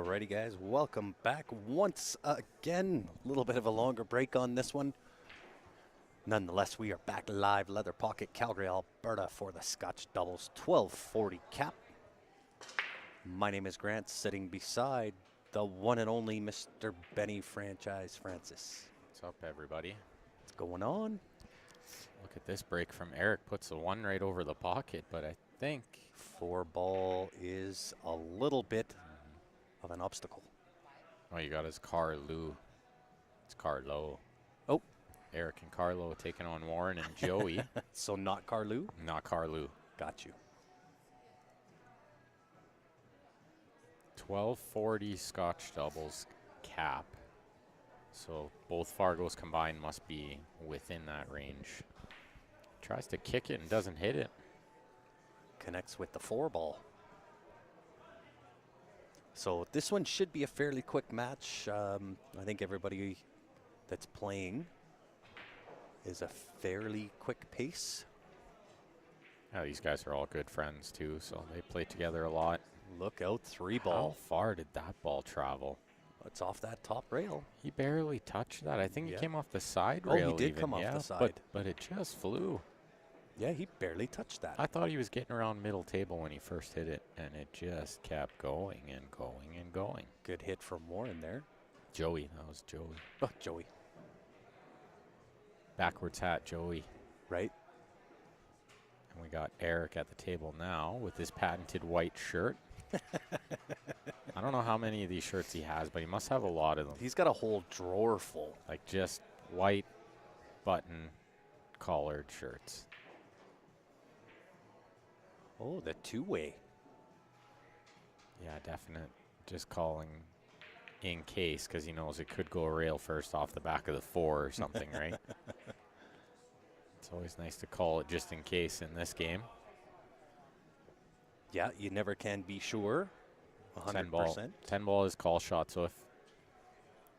Alrighty, guys, welcome back once again. A little bit of a longer break on this one. Nonetheless, we are back live, Leather Pocket, Calgary, Alberta, for the Scotch Doubles 1240 cap. My name is Grant, sitting beside the one and only Mr. Benny Franchise Francis. What's up, everybody? What's going on? Look at this break from Eric. Puts the one right over the pocket, but I think 4-ball is a little bit of an obstacle. Oh, you got his Carlo. It's Carlo. Oh. Eric and Carlo taking on Warren and Joey. So not Carlu? Not Carlo. Got you. 1240 Scotch Doubles cap. So both Fargos combined must be within that range. Tries to kick it and doesn't hit it. Connects with the 4-ball. So this one should be a fairly quick match. I think everybody that's playing is a fairly quick pace. Yeah, these guys are all good friends too, so they play together a lot. Look out, 3-ball. How far did that ball travel? It's off that top rail. He barely touched that. I think Yeah. He came off the side rail. Oh, he did even. come off the side. But it just flew. Yeah, he barely touched that. I thought he was getting around middle table when he first hit it, and it just kept going and going and going. Good hit from Warren there. Joey, that was Joey. Oh, Joey. Backwards hat, Joey. Right. And we got Eric at the table now with his patented white shirt. I don't know how many of these shirts he has, but he must have a lot of them. He's got a whole drawer full. Like just white button collared shirts. Oh, the 2-way. Yeah, definite. Just calling in case because he knows it could go rail first off the back of the 4 or something, right? It's always nice to call it just in case in this game. Yeah, you never can be sure. 100%. 10 ball is call shot, so if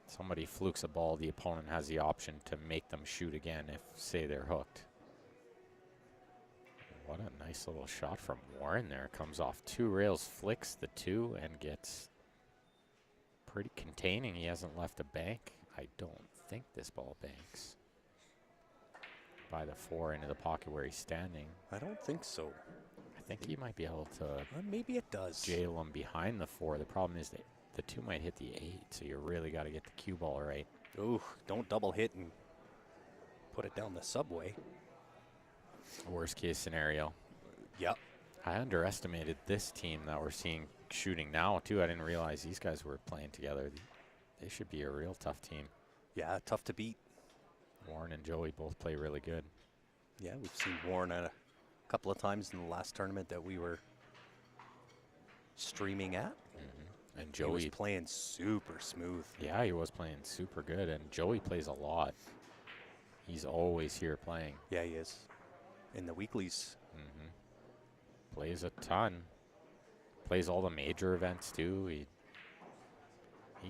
somebody flukes a ball, the opponent has the option to make them shoot again if, say, they're hooked. What a nice little shot from Warren there. Comes off 2 rails, flicks the 2, and gets pretty containing. He hasn't left a bank. I don't think this ball banks. By the 4 into the pocket where he's standing. I don't think so. I think he might be able to maybe it does. jail him behind the 4. The problem is that the 2 might hit the 8, so you really got to get the cue ball right. Ooh, don't double hit and put it down the subway. Worst case scenario. Yep. I underestimated this team that we're seeing shooting now, too. I didn't realize these guys were playing together. They should be a real tough team. Yeah, tough to beat. Warren and Joey both play really good. Yeah, we've seen Warren a couple of times in the last tournament that we were streaming at. Mm-hmm. And Joey was Joey playing super smooth. Yeah, he was playing super good, and Joey plays a lot. He's always here playing. Yeah, he is. In the weeklies. Mm-hmm. Plays a ton. Plays all the major events, too. He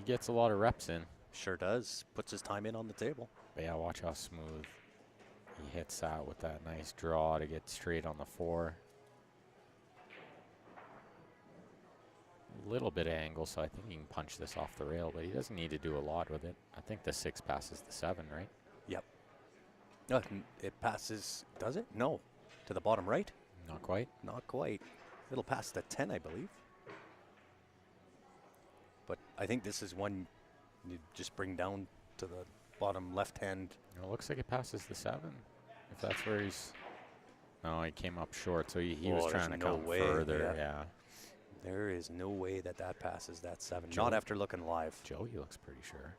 gets a lot of reps in. Sure does. Puts his time in on the table. But yeah, watch how smooth he hits that with that nice draw to get straight on the 4. A little bit of angle, so I think he can punch this off the rail, but he doesn't need to do a lot with it. I think the 6 passes the 7, right? Yep. It passes, does it? No. To the bottom right? Not quite. Not quite. It'll pass the 10, I believe. But I think this is one you just bring down to the bottom left hand. It looks like it passes the 7. If that's where he's... No, he came up short, so he was trying to come further. Yeah. There is no way that passes that 7. Not after looking live. Joey looks pretty sure.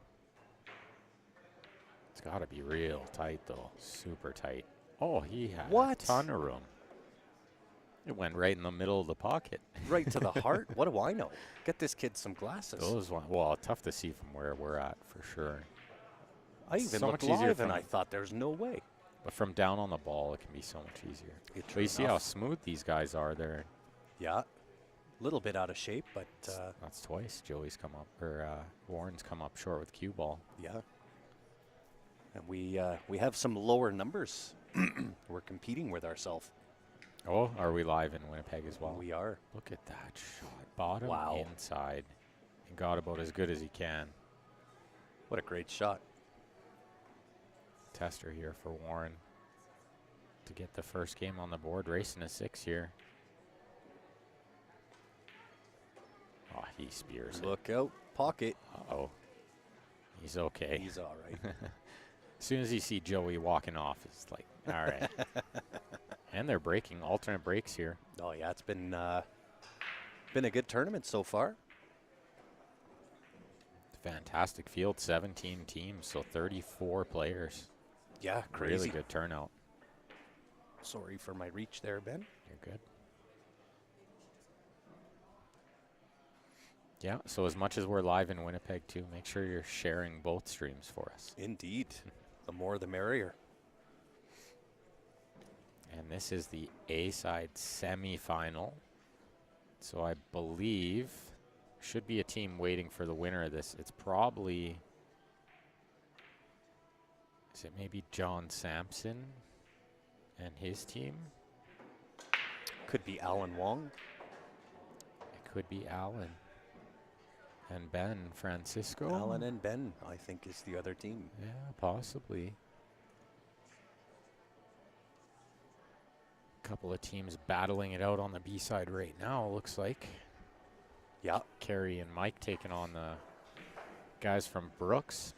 It's got to be real tight, though. Super tight. Oh, he had a ton of room. It went right in the middle of the pocket. Right to the heart? What do I know? Get this kid some glasses. Well, tough to see from where we're at, for sure. I even looked live and I thought there's no way. But from down on the ball, it can be so much easier. But you see how smooth these guys are there. Yeah. A little bit out of shape, but... that's twice Joey's come up, or Warren's come up short with cue ball. Yeah. And we have some lower numbers. We're competing with ourselves. Oh, are we live in Winnipeg as well? We are. Look at that shot. Bottom inside. He got about as good as he can. What a great shot. Tester here for Warren to get the first game on the board, racing a 6 here. Oh, he spears it. Look out, pocket. Uh-oh. He's okay. He's all right. As soon as you see Joey walking off, it's like, all right. And they're breaking, alternate breaks here. Oh, yeah, it's been a good tournament so far. Fantastic field, 17 teams, so 34 players. Yeah, crazy. Really good turnout. Sorry for my reach there, Ben. You're good. Yeah, so as much as we're live in Winnipeg too, make sure you're sharing both streams for us. Indeed. The more the merrier. And this is the A-side semifinal. So I believe should be a team waiting for the winner of this. It's probably, is it maybe John Sampson and his team? Could be Alan Wong. It could be Alan and Ben Francisco. Alan and Ben, I think, is the other team. Yeah, possibly. Couple of teams battling it out on the B side right now, looks like. Yeah. Kerry and Mike taking on the guys from Brooks.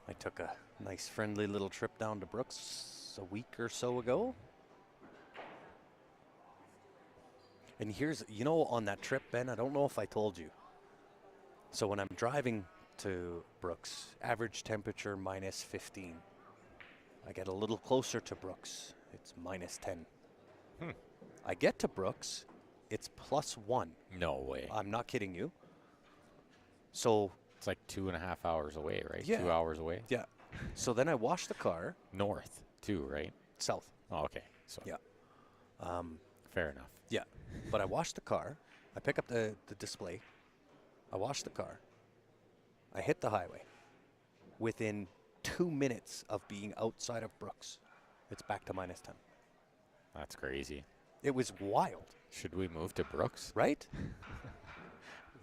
I took a nice friendly little trip down to Brooks a week or so ago. And here's, on that trip, Ben, I don't know if I told you. So when I'm driving to Brooks, average temperature minus 15. I get a little closer to Brooks. It's minus 10. I get to Brooks, it's +1. No way. I'm not kidding you. So It's like 2.5 hours away, right? Yeah. 2 hours away? yeah. So then I wash the car North, too, right? south. Oh, okay. So Yeah. fair enough. Yeah. But I wash the car. I pick up the display. I wash the car. I hit the highway. Within 2 minutes of being outside of Brooks, it's back to minus 10. That's crazy. It was wild, Should we move to Brooks? right?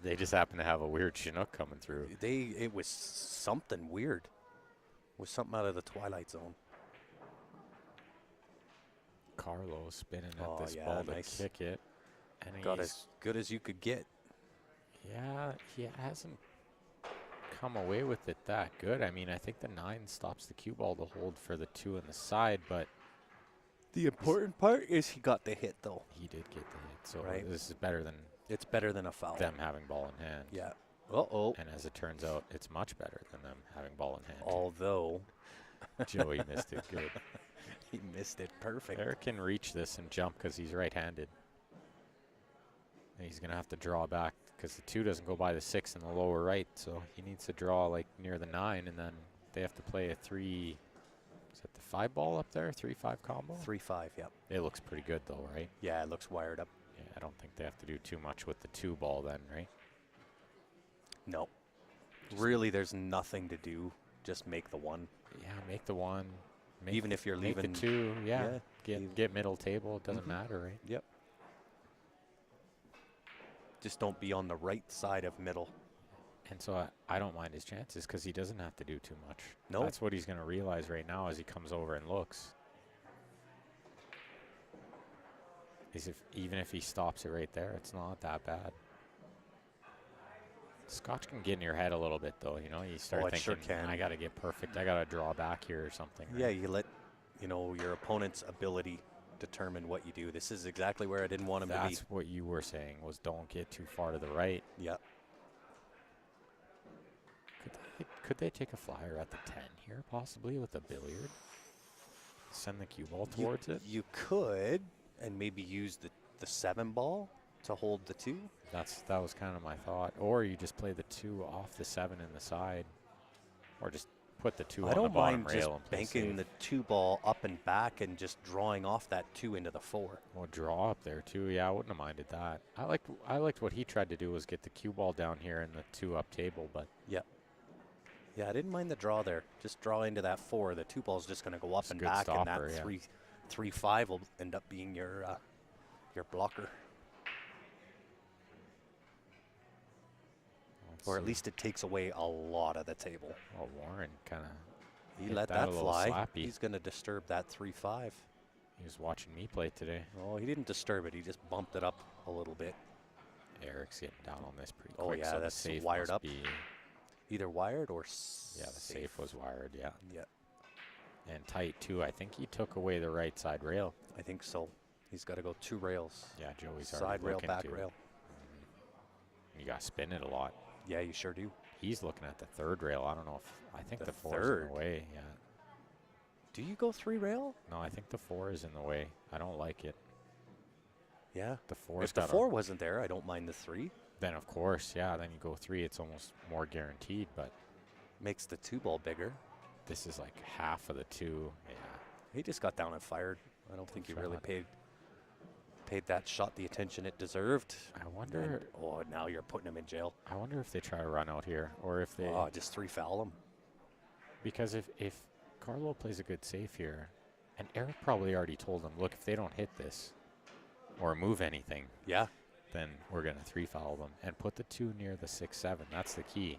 They just happen to have a weird Chinook coming through. It was something weird. It was something out of the Twilight Zone. Carlo spinning at Oh, this yeah, ball nice. to kick it. And Got he's, as good as you could get. yeah, he hasn't come away with it that good. I mean, I think the 9 stops the cue ball to hold for the 2 on the side, but The important part is he got the hit, though. he did get the hit. So Right. this is better than It's better than a foul. them having ball in hand. Yeah. Uh-oh. And as it turns out, it's much better than them having ball in hand. Although Joey missed it good. he missed it perfect. Eric can reach this and jump because he's right-handed. And he's going to have to draw back because the 2 doesn't go by the 6 in the lower right. So he needs to draw like near the 9, and then they have to play a 3. Is that the 5 ball up there? 3-5 combo? 3-5, yep. It looks pretty good though, right? Yeah, it looks wired up. Yeah, I don't think they have to do too much with the 2 ball then, right? No. Really, there's nothing to do. Just make the 1. Yeah, make the 1. Make Even if you're make leaving. the 2, yeah. Yeah, Get middle table. It doesn't Mhm. matter, right? Yep. Just don't be on the right side of middle. And so I don't mind his chances because he doesn't have to do too much. No. That's what he's going to realize right now as he comes over and looks. Is even if he stops it right there, it's not that bad. Scotch can get in your head a little bit, though. You start Oh, it thinking, sure can. I got to get perfect. I got to draw back here or something. Yeah, right? you let your opponent's ability determine what you do. This is exactly where I didn't want him to That's what you were saying was don't get too far to the right. be. Yep. Could they take a flyer at the 10 here, possibly, with a billiard? Send the cue ball towards it? You could, and maybe use the 7 ball to hold the 2. That was kind of my thought. Or you just play the 2 off the 7 in the side. Or just put the 2 I on the don't bottom mind just rail and play banking safe. the 2 ball up and back and just drawing off that 2 into the 4. Well, draw up there, too. Yeah, I wouldn't have minded that. I liked what he tried to do was get the cue ball down here in the 2 up table, but Yep. Yeah, I didn't mind the draw there. Just draw into that 4. The 2 ball's just going to go up It's a and good back, stopper, and that yeah. 3-5 will end up being your blocker. Or at see. least it takes away a lot of the table. Well, Warren kind of He hit let that a that little fly. slappy. He's going to disturb that 3-5. He was watching me play today. Oh, he didn't disturb it. He just bumped it up a little bit. Eric's getting down on this pretty Oh, quick. yeah, so that's the safe wired must up. Be, Either wired or yeah, the safe was wired, yeah. Yeah, And tight, too. I think he took away the right side rail. I think so. He's got to go 2 rails. Yeah, Joey's Side already rail, looking back to. rail. You got to spin it a lot. Yeah, you sure do. He's looking at the third rail. I don't know if, I think The the 4 is in third? the way, yeah. Do you go 3 rail? No, I think the 4 is in the way. I don't like it. Yeah. The 4 is If the 4 wasn't there, I don't mind the 3. Then, of course, yeah, then you go 3. It's almost more guaranteed, but Makes the 2 ball bigger. this is like half of the 2. Yeah. He just got down and fired. I don't think he really Shot. paid that shot the attention it deserved. I wonder. Now you're putting him in jail. I wonder if they try to run out here, or if they. Oh, just 3 foul him. Because if Carlo plays a good save here, and Eric probably already told him, look, if they don't hit this or move anything, Yeah, then we're going to 3 foul them and put the 2 near the 6-7. That's the key.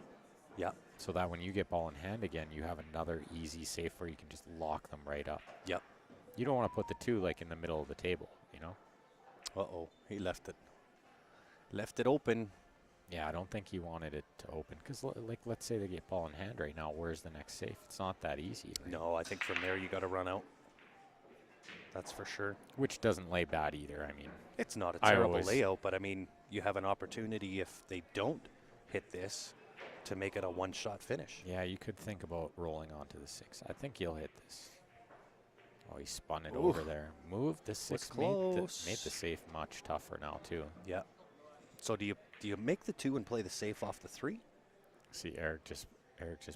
yeah, So that when you get ball in hand again, you have another easy safe where you can just lock them right up. yep. You don't want to put the 2 like in the middle of the table, you know? Uh-oh, he left it. Left it open. Yeah, I don't think he wanted it to open because, like, let's say they get ball in hand right now. Where's the next safe? It's not that easy. Right? No, I think from there you got to run out. That's for sure. Which doesn't lay bad either. I mean, It's not a I terrible always- layout, but I mean, you have an opportunity if they don't hit this to make it a one-shot finish. yeah, you could think about rolling onto the 6. I think he'll hit this. Oh, he spun it Ooh. over there. Moved the 6. close. Made the safe much tougher now too. Yeah. So do you make the 2 and play the safe off the 3? See, Eric just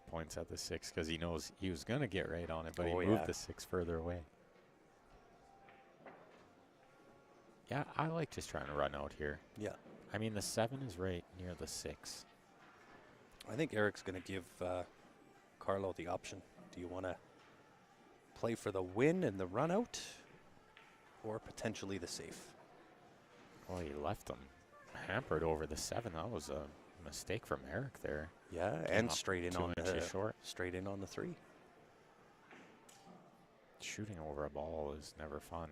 points at the 6 because he knows he was gonna get right on it, but Oh, he moved yeah. the 6 further away. Yeah, I like just trying to run out here. Yeah. I mean, the 7 is right near the 6. I think Eric's going to give Carlo the option. Do you want to play for the win and the run out or potentially the safe? Well, he left him hampered over the 7. That was a mistake from Eric there. Yeah, Came and up straight in 2 on inches the short. straight in on the 3. Shooting over a ball is never fun.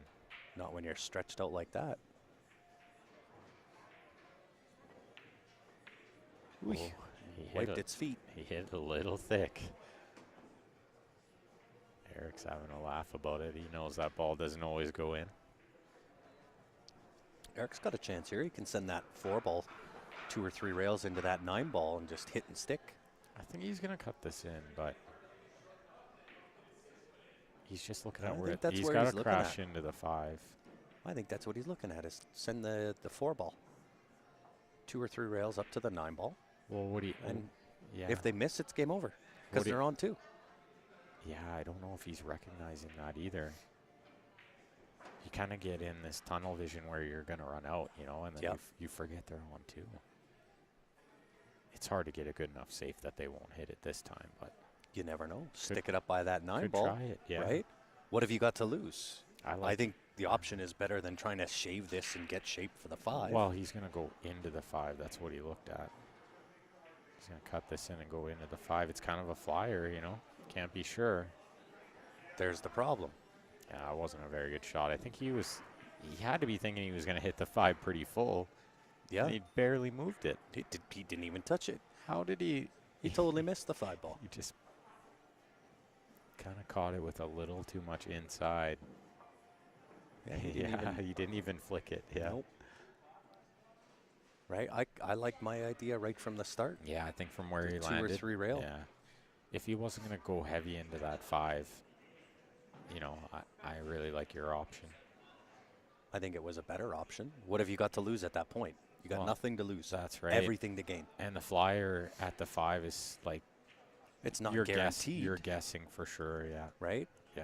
Not when you're stretched out like that. Oh, Ooh, he hit wiped it. its feet. He hit a little thick. Eric's having a laugh about it. He knows that ball doesn't always go in. Eric's got a chance here. He can send that 4 ball 2 or 3 rails into that 9 ball and just hit and stick. I think he's going to cut this in, but he's just looking I at don't where think that's he's where got he's to looking crash at. into the 5. I think that's what he's looking at, is send the 4 ball 2 or 3 rails up to the 9 ball. Well, what do you? And yeah, if they miss, it's game over because What do you- they're on 2. yeah, I don't know if he's recognizing that either. You kind of get in this tunnel vision where you're going to run out, you know, and then Yep. you forget they're on 2. It's hard to get a good enough safe that they won't hit it this time, but You never know. Stick it up by that 9 could ball. try it. Yeah, Right? What have you got to lose? I I like. think the option is better than trying to shave this and get shape for the 5. Well, he's going to go into the 5. That's what he looked at. He's going to cut this in and go into the 5. It's kind of a flyer, you know. Can't be sure. There's the problem. Yeah, it wasn't a very good shot. I think he had to be thinking he was going to hit the 5 pretty full. Yeah. And he barely moved it. He didn't even touch it. How did he? He totally missed the 5 ball. He just kind of caught it with a little too much inside. Yeah, he didn't even. he didn't even flick it. Yeah. Nope. Right? I like my idea right from the start. Yeah, I think from where The he 2 landed. or 3 rail. Yeah. If he wasn't going to go heavy into that 5, you know, I really like your option. I think it was a better option. What have you got to lose at that point? You got Well, nothing to lose. That's right. Everything to gain. And the flyer at the 5 is like It's not you're guaranteed. You're guessing for sure. Yeah. right? Yeah.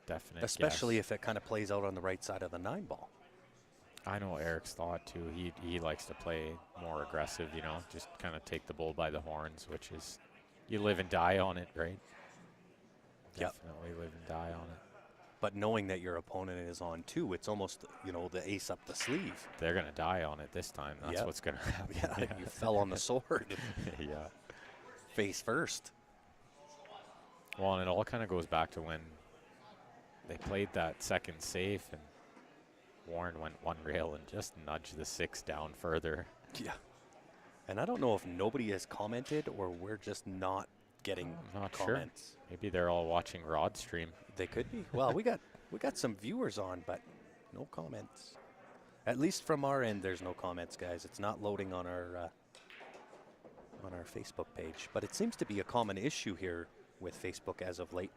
Definite. Especially guess. if it kind of plays out on the right side of the 9 ball. I know Eric's thought too. He likes to play more aggressive. You know, just kind of take the bull by the horns, which is you live and die on it, right? Yep. Definitely live and die on it. But knowing that your opponent is on 2, it's almost, you know, the ace up the sleeve. They're going to die on it this time. That's Yep. what's going to happen. Yeah, you fell on the sword Yeah. face first. Well, and it all kind of goes back to when they played that second safe and Warren went one rail and just nudged the 6 down further. Yeah. And I don't know if nobody has commented or we're just not getting I'm not comments. sure. Maybe they're all watching Rod's stream. They could be. Well, we got some viewers on, but no comments. At least from our end, there's no comments, guys. It's not loading on our Facebook page, but it seems to be a common issue here with Facebook as of late.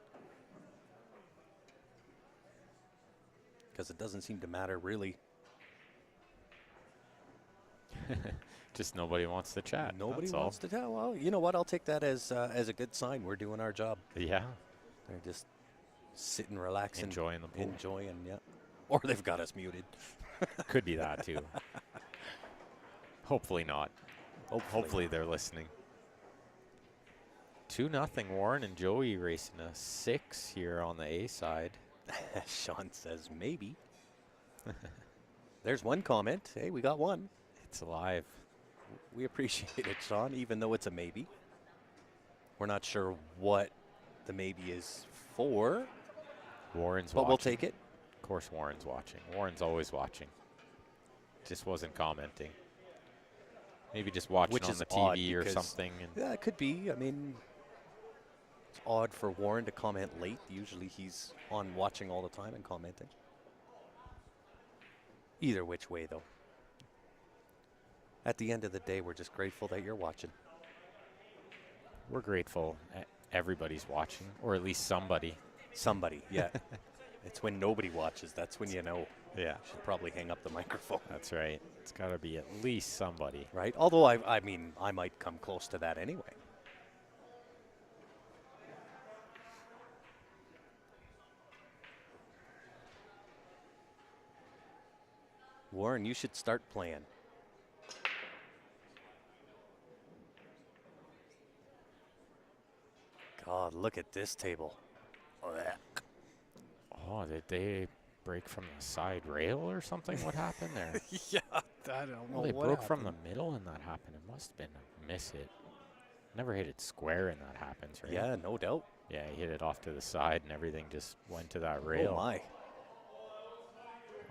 Because it doesn't seem to matter really. Just nobody wants to chat. Nobody that's wants to tell. Well, you know what? I'll take that as a good sign. We're doing our job. Yeah. They're just sitting, relaxing, Enjoying the pool. enjoying, yeah. Or they've got us muted. Could be that too. Hopefully not. Hopefully they're listening. 2-0 Warren and Joey racing a 6 here on the A side. Sean says maybe. There's one comment. Hey, we got one. It's alive. We appreciate it, Sean, even though it's a maybe. We're not sure what the maybe is for, Warren's but watching. we'll take it. Of course Warren's watching. Warren's always watching. Just wasn't commenting. Maybe just watching Which on is the odd TV or because- something. And Yeah, it could be. I mean, it's odd for Warren to comment late. Usually he's on watching all the time and commenting. Either which way, though. At the end of the day, we're just grateful that you're watching. we're grateful everybody's watching, or at least somebody. Somebody, yeah. It's when nobody watches. That's when you know. Yeah. Should probably hang up the microphone. That's right. It's got to be at least somebody. Right? Although, I mean, I might come close to that anyway. Warren, you should start playing. God, look at this table. Blech. Oh, did they break from the side rail or something? What happened there? Yeah, I don't know Well, they what broke from the happened. middle and that happened. It must have been a miss hit. Never hit it square and that happens, right? Yeah, no doubt. Yeah, he hit it off to the side and everything just went to that rail. Oh, my.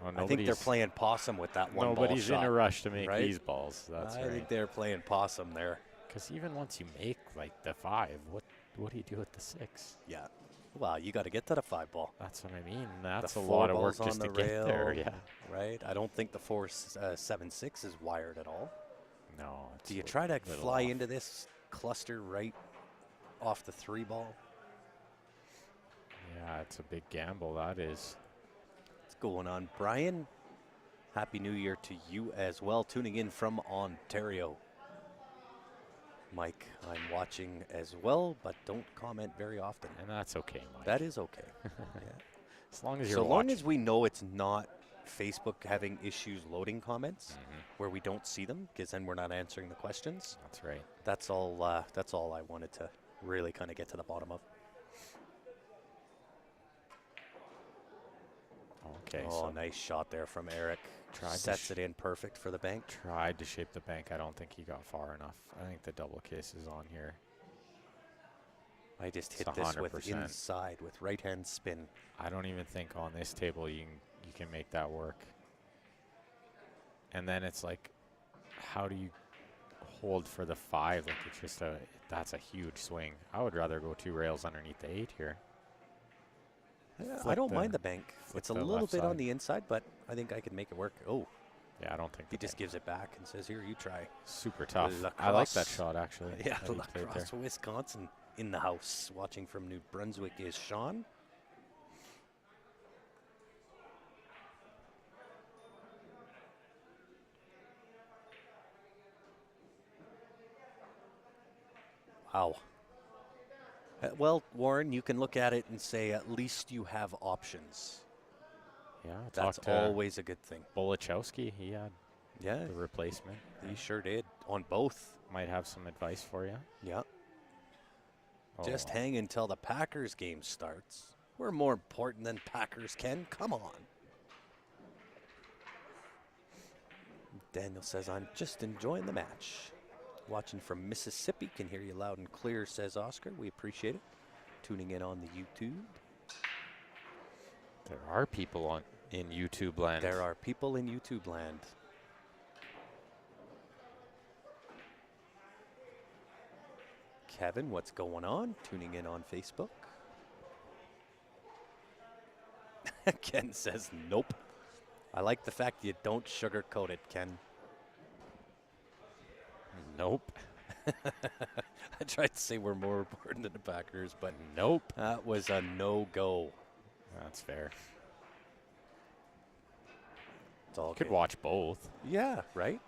Oh, I think they're playing possum with that one ball Nobody's shot. in a rush to make right? these balls. That's I right. think they're playing possum there. Because even once you make like the 5, what do you do with the 6? Yeah. Well, you got to get to the 5 ball. That's what I mean. That's The a 4 lot of work balls just on to the get rail, there. Yeah. Right? I don't think the 4.76 is wired at all. No. It's Do you a try to little fly off. into this cluster right off the 3 ball? Yeah, it's a big gamble. That is. What's going on, Brian? Happy New Year to you as well. Tuning in from Ontario. Mike, I'm watching as well, but don't comment very often. And that's okay, Mike. That is okay. Yeah. As long as you're So long watching. as we know it's not Facebook having issues loading comments Mhm. where we don't see them, because then we're not answering the questions. That's right. That's all I wanted to really kind of get to the bottom of. Okay, Oh, so nice shot there from Eric. Tried to Sets it in perfect for the bank. tried to shape the bank. I don't think he got far enough. I think the double kiss is on here. I just It's hit this with 100%. inside with right hand spin. I don't even think on this table you can make that work. And then it's like, how do you hold for the 5? Like it's just that's a huge swing. I would rather go 2 rails underneath the 8 here. Yeah, I Flick don't the- mind the bank. flick It's a the little left bit on side. the inside, but I think I can make it work. Oh, Yeah, I don't think he the just bank- gives it back and says, "Here, you try." super tough. I like that Lacrosse. shot actually. Yeah, that he played there. Lacrosse, Wisconsin in the house. Watching from New Brunswick is Sean. Wow. Well, Warren, you can look at it and say at least you have options. Yeah, That's talked to always a good thing. Bolachowski. He had Yeah, the replacement. he sure did on both. Might have some advice for you. Yeah. Oh, Just hang until the Packers game starts. We're more important than Packers, Ken. Come on. Daniel says, I'm just enjoying the match. Watching from Mississippi. Can hear you loud and clear, says Oscar. We appreciate it. Tuning in on the YouTube. There are people in YouTube land. There are people in YouTube land. Kevin, what's going on? Tuning in on Facebook. Ken says, nope. I like the fact you don't sugarcoat it, Ken. Nope. I tried to say we're more important than the Packers, but Nope. that was a no-go. That's fair. It's all Could good. watch both. Yeah, right?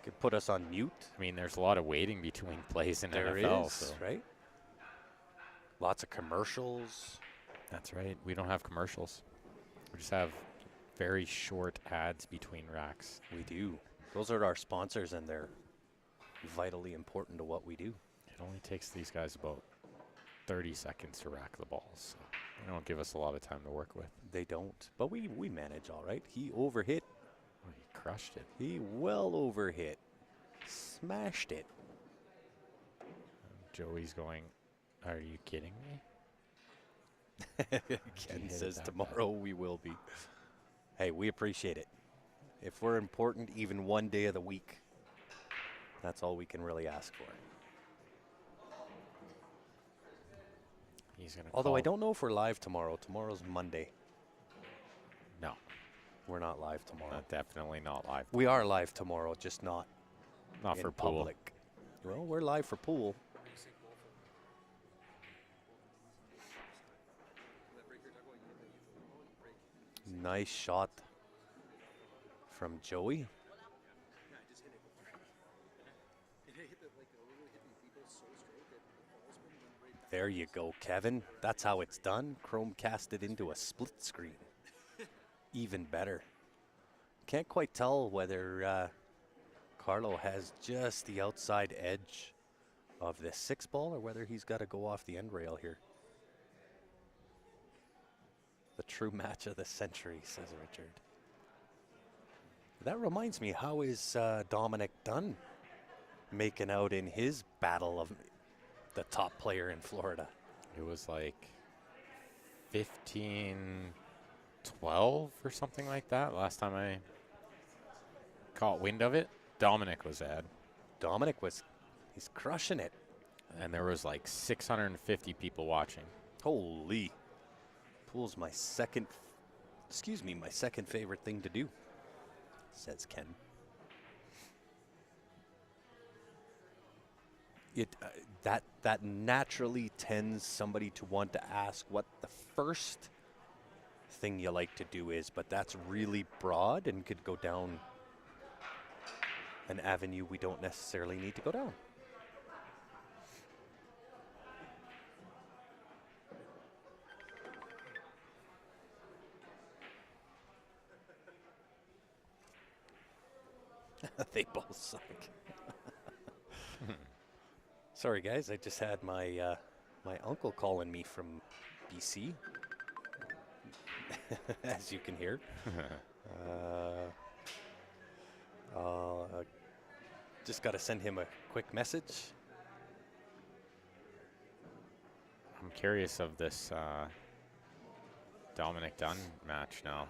Could put us on mute. I mean, there's a lot of waiting between plays in There NFL. is, So. right? Lots of commercials. That's right. We don't have commercials. We just have very short ads between racks. We do. Those are our sponsors, and they're vitally important to what we do. It only takes these guys about 30 seconds to rack the balls. So they don't give us a lot of time to work with. They don't. But we manage all right. He overhit. Oh, he crushed it. He well overhit. Smashed it. Joey's going, are you kidding me? Ken hit it says that tomorrow we will be. Hey, we appreciate it. If we're important even one day of the week, that's all we can really ask for. He's gonna. Although I don't know if we're live tomorrow. Tomorrow's Monday. No, We're not live tomorrow. definitely not live. We are live tomorrow, just not Not in for pool. public. Well, we're live for pool. Nice shot from Joey. There you go, Kevin. That's how it's done. Chromecast it into a split screen. Even better. Can't quite tell whether Carlo has just the outside edge of this 6-ball or whether he's got to go off the end rail here. The true match of the century, says Richard. That reminds me, how is Dominic Dunn making out in his battle of the top player in Florida? It was like 15-12 or something like that last time I caught wind of it. Dominic was at. Dominic he's crushing it. And there was like 650 people watching. Holy. Pool's my second favorite thing to do, says Ken. That naturally tends somebody to want to ask what the first thing you like to do is, but that's really broad and could go down an avenue we don't necessarily need to go down. They both suck. Sorry, guys. I just had my my uncle calling me from BC, as you can hear. Just got to send him a quick message. I'm curious of this Dominic Dunn match now.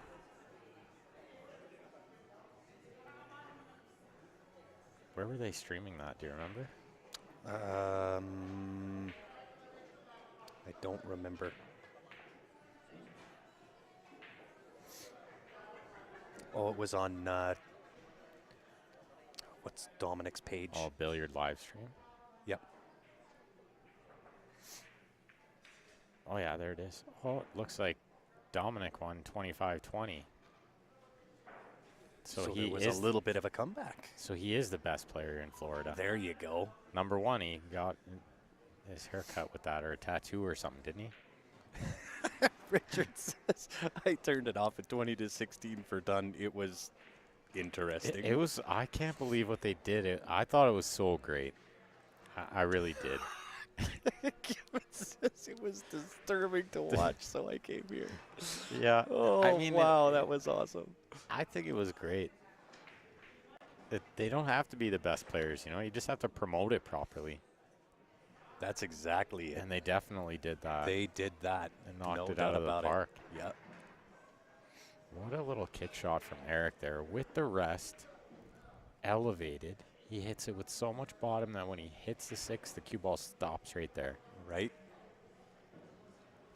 Where were they streaming that? Do you remember? I don't remember. Oh, it was on what's Dominic's page? Oh, Billiard live stream. Yep. Oh yeah, there it is. Oh, it looks like Dominic won 25-20. So he it was is a little bit of a comeback. So he is the best player in Florida. There you go. Number one, he got his haircut with that, or a tattoo or something, didn't he? Richard says, I turned it off at 20-16 for Dunn. It was interesting. It was, I can't believe what they did. I thought it was so great. I really did. Kevin says it was disturbing to watch, so I came here. Yeah. Oh, I mean, wow, that was awesome. I think it was great. They don't have to be the best players, you know. You just have to promote it properly. That's exactly it. And they definitely did that. They did that. And knocked No it doubt out of the about park. it. Yep. What a little kick shot from Eric there. With the rest, elevated. He hits it with so much bottom that when he hits the 6, the cue ball stops right there. Right?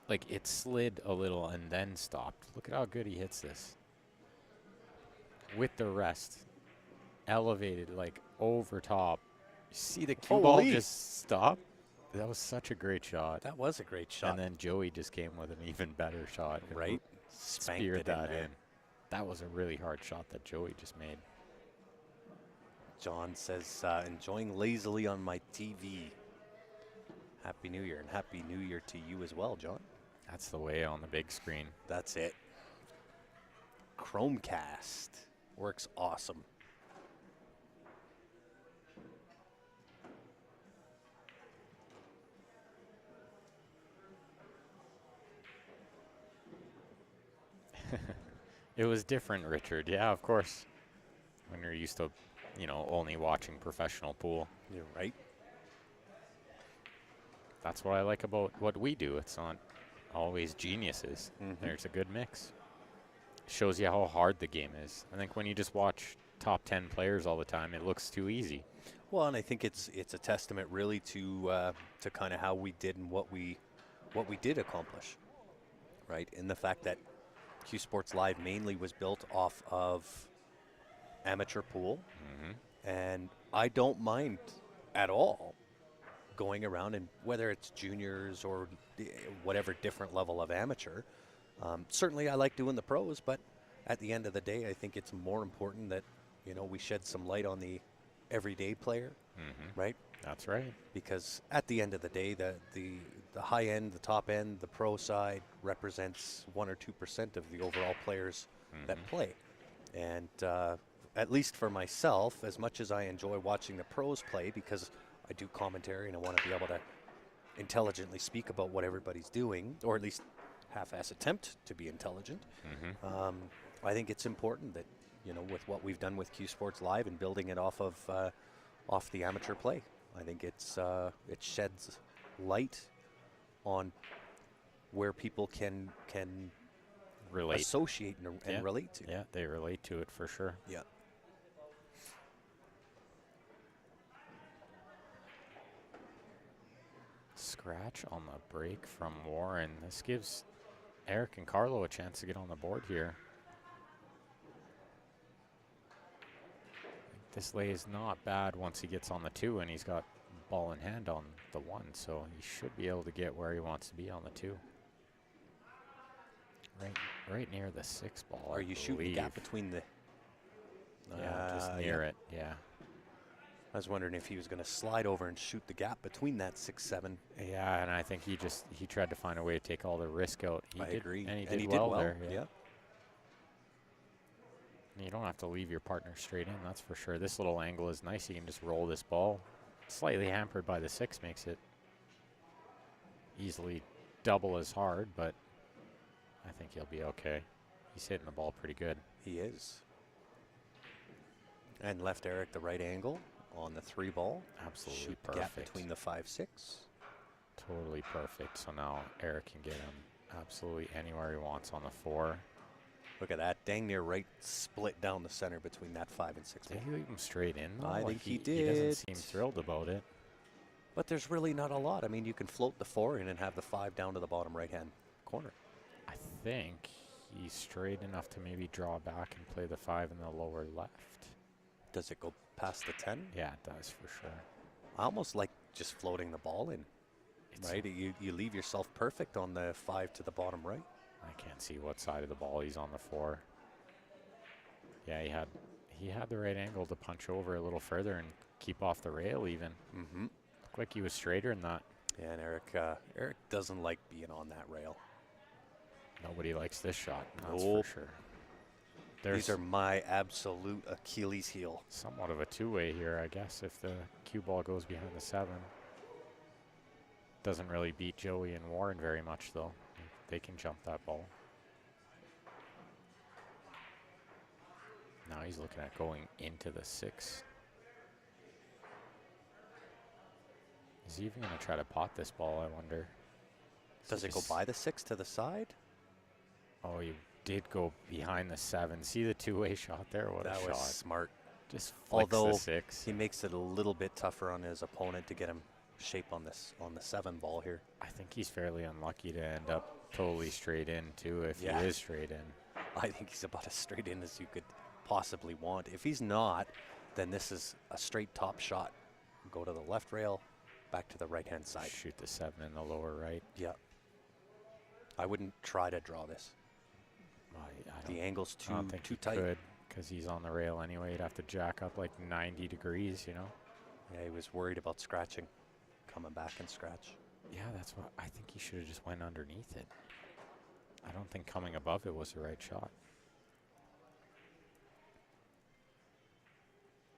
Like, it slid a little and then stopped. Look at how good he hits this. With the rest, elevated, like, over top. You see the cue ball just stop? That was such a great shot. That was a great shot. And then Joey just came with an even better shot. Right? Speared that in. That was a really hard shot that Joey just made. John says, enjoying lazily on my TV. Happy New Year, and Happy New Year to you as well, John. That's the way on the big screen. That's it. Chromecast works awesome. It was different, Richard. Yeah, of course. When you're used to, you know, only watching professional pool. You're right. That's what I like about what we do. It's not always geniuses. There's a good mix. Shows you how hard the game is. I think when you just watch top 10 players all the time, it looks too easy. Well, and I think it's a testament really to kind of how we did and what we did accomplish, right? In the fact that Q Sports Live mainly was built off of amateur pool, and I don't mind at all going around, and whether it's juniors or whatever different level of amateur. Certainly I like doing the pros, but at the end of the day, I think it's more important that, you know, we shed some light on the everyday player, right? That's right. Because at the end of the day, the high end, the top end, the pro side represents 1 or 2% of the overall players that play. And at least for myself, as much as I enjoy watching the pros play, because I do commentary and I want to be able to intelligently speak about what everybody's doing, or at least half-ass attempt to be intelligent. I think it's important that, you know, with what we've done with Q Sports Live and building it off the amateur play, I think it sheds light on where people can relate, associate and relate to. Yeah, they relate to it for sure. Yeah. Scratch on the break from Warren. This gives Eric and Carlo a chance to get on the board here. This lay is not bad once he gets on the 2 and he's got ball in hand on the 1, so he should be able to get where he wants to be on the 2. Right near the 6 ball. Are you shooting the gap between the? Yeah, just near it. Yeah. I was wondering if he was going to slide over and shoot the gap between that 6-7. Yeah, and I think he tried to find a way to take all the risk out. I agree. And he did well there. Yeah. You don't have to leave your partner straight in, that's for sure. This little angle is nice. You can just roll this ball. Slightly hampered by the 6 makes it easily double as hard, but I think he'll be okay. He's hitting the ball pretty good. He is. And left Eric the right angle on the 3 ball. Absolutely Shoot the perfect. gap between the 5-6. Totally perfect. So now Eric can get him absolutely anywhere he wants on the 4. Look at that. Dang near right split down the center between that 5 and 6. Did he leave him straight in, though? I think he did. He doesn't seem thrilled about it. But there's really not a lot. I mean, you can float the 4 in and have the 5 down to the bottom right-hand corner. I think he's straight enough to maybe draw back and play the 5 in the lower left. Does it go past the 10? Yeah, it does for sure. I almost like just floating the ball in. Right? You leave yourself perfect on the 5 to the bottom right. I can't see what side of the ball he's on the 4. Yeah, he had the right angle to punch over a little further and keep off the rail even. Looked like he was straighter than that. Yeah, and Eric doesn't like being on that rail. Nobody likes this shot, that's Nope. for sure. These are my absolute Achilles heel. Somewhat of a two-way here, I guess, if the cue ball goes behind the 7. Doesn't really beat Joey and Warren very much, though. They can jump that ball. Now he's looking at going into the 6. Is he even going to try to pot this ball, I wonder? Does it go by the 6 to the side? Oh, he did go behind the 7. See the two-way shot there? What a shot. That was smart. Just flicks Although the 6. he makes it a little bit tougher on his opponent to get him shape on the 7 ball here. I think he's fairly unlucky to end up totally straight in, too, if he is straight in. I think he's about as straight in as you could possibly want. If he's not, then this is a straight top shot. Go to the left rail, back to the right-hand side. Shoot the 7 in the lower right. Yeah. I wouldn't try to draw this. The angle's too tight. Because he's on the rail anyway. He'd have to jack up like 90 degrees, you know? Yeah, he was worried about scratching. Coming back and scratch. Yeah, that's what I think he should have just went underneath it. I don't think coming above it was the right shot.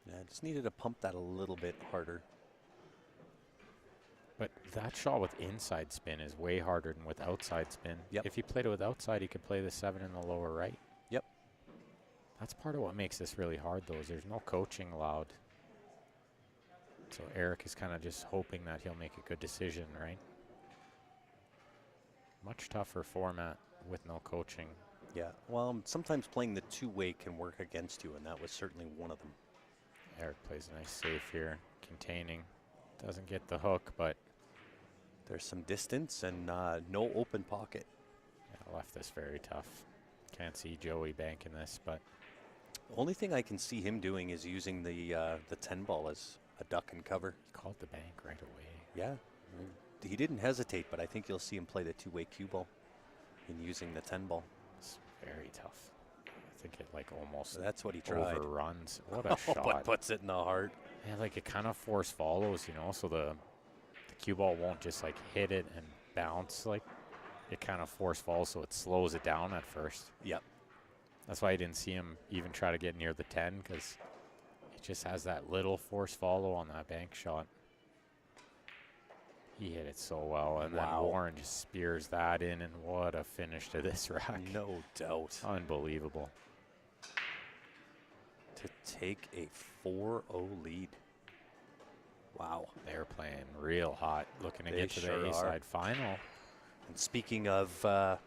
Yeah, just needed to pump that a little bit harder. But that shot with inside spin is way harder than with outside spin. Yep. If he played it with outside, he could play the 7 in the lower right. Yep. That's part of what makes this really hard, though, is there's no coaching allowed. So Eric is kind of just hoping that he'll make a good decision, right? Much tougher format with no coaching. Yeah, well, sometimes playing the two-way can work against you, and that was certainly one of them. Eric plays a nice save here, containing. Doesn't get the hook, but there's some distance and no open pocket. Yeah, left this very tough. Can't see Joey banking this, but only thing I can see him doing is using the 10 ball as a duck and cover. He called the bank right away. Yeah, he didn't hesitate, but I think you'll see him play the two-way cue ball in using the 10 ball. It's very tough. I think it like almost that's what he tried. Overruns. What a shot. But puts it in the heart. Yeah, like it kind of force follows, you know, so the cue ball won't just like hit it and bounce. Like it kind of force falls, so it slows it down at first. Yep. That's why I didn't see him even try to get near the 10, because it just has that little force follow on that bank shot. He hit it so well, and then Warren just spears that in, and what a finish to this rack. No doubt. Unbelievable. To take a 4-0 lead. Wow. They're playing real hot, looking to get to the A-side final. And speaking of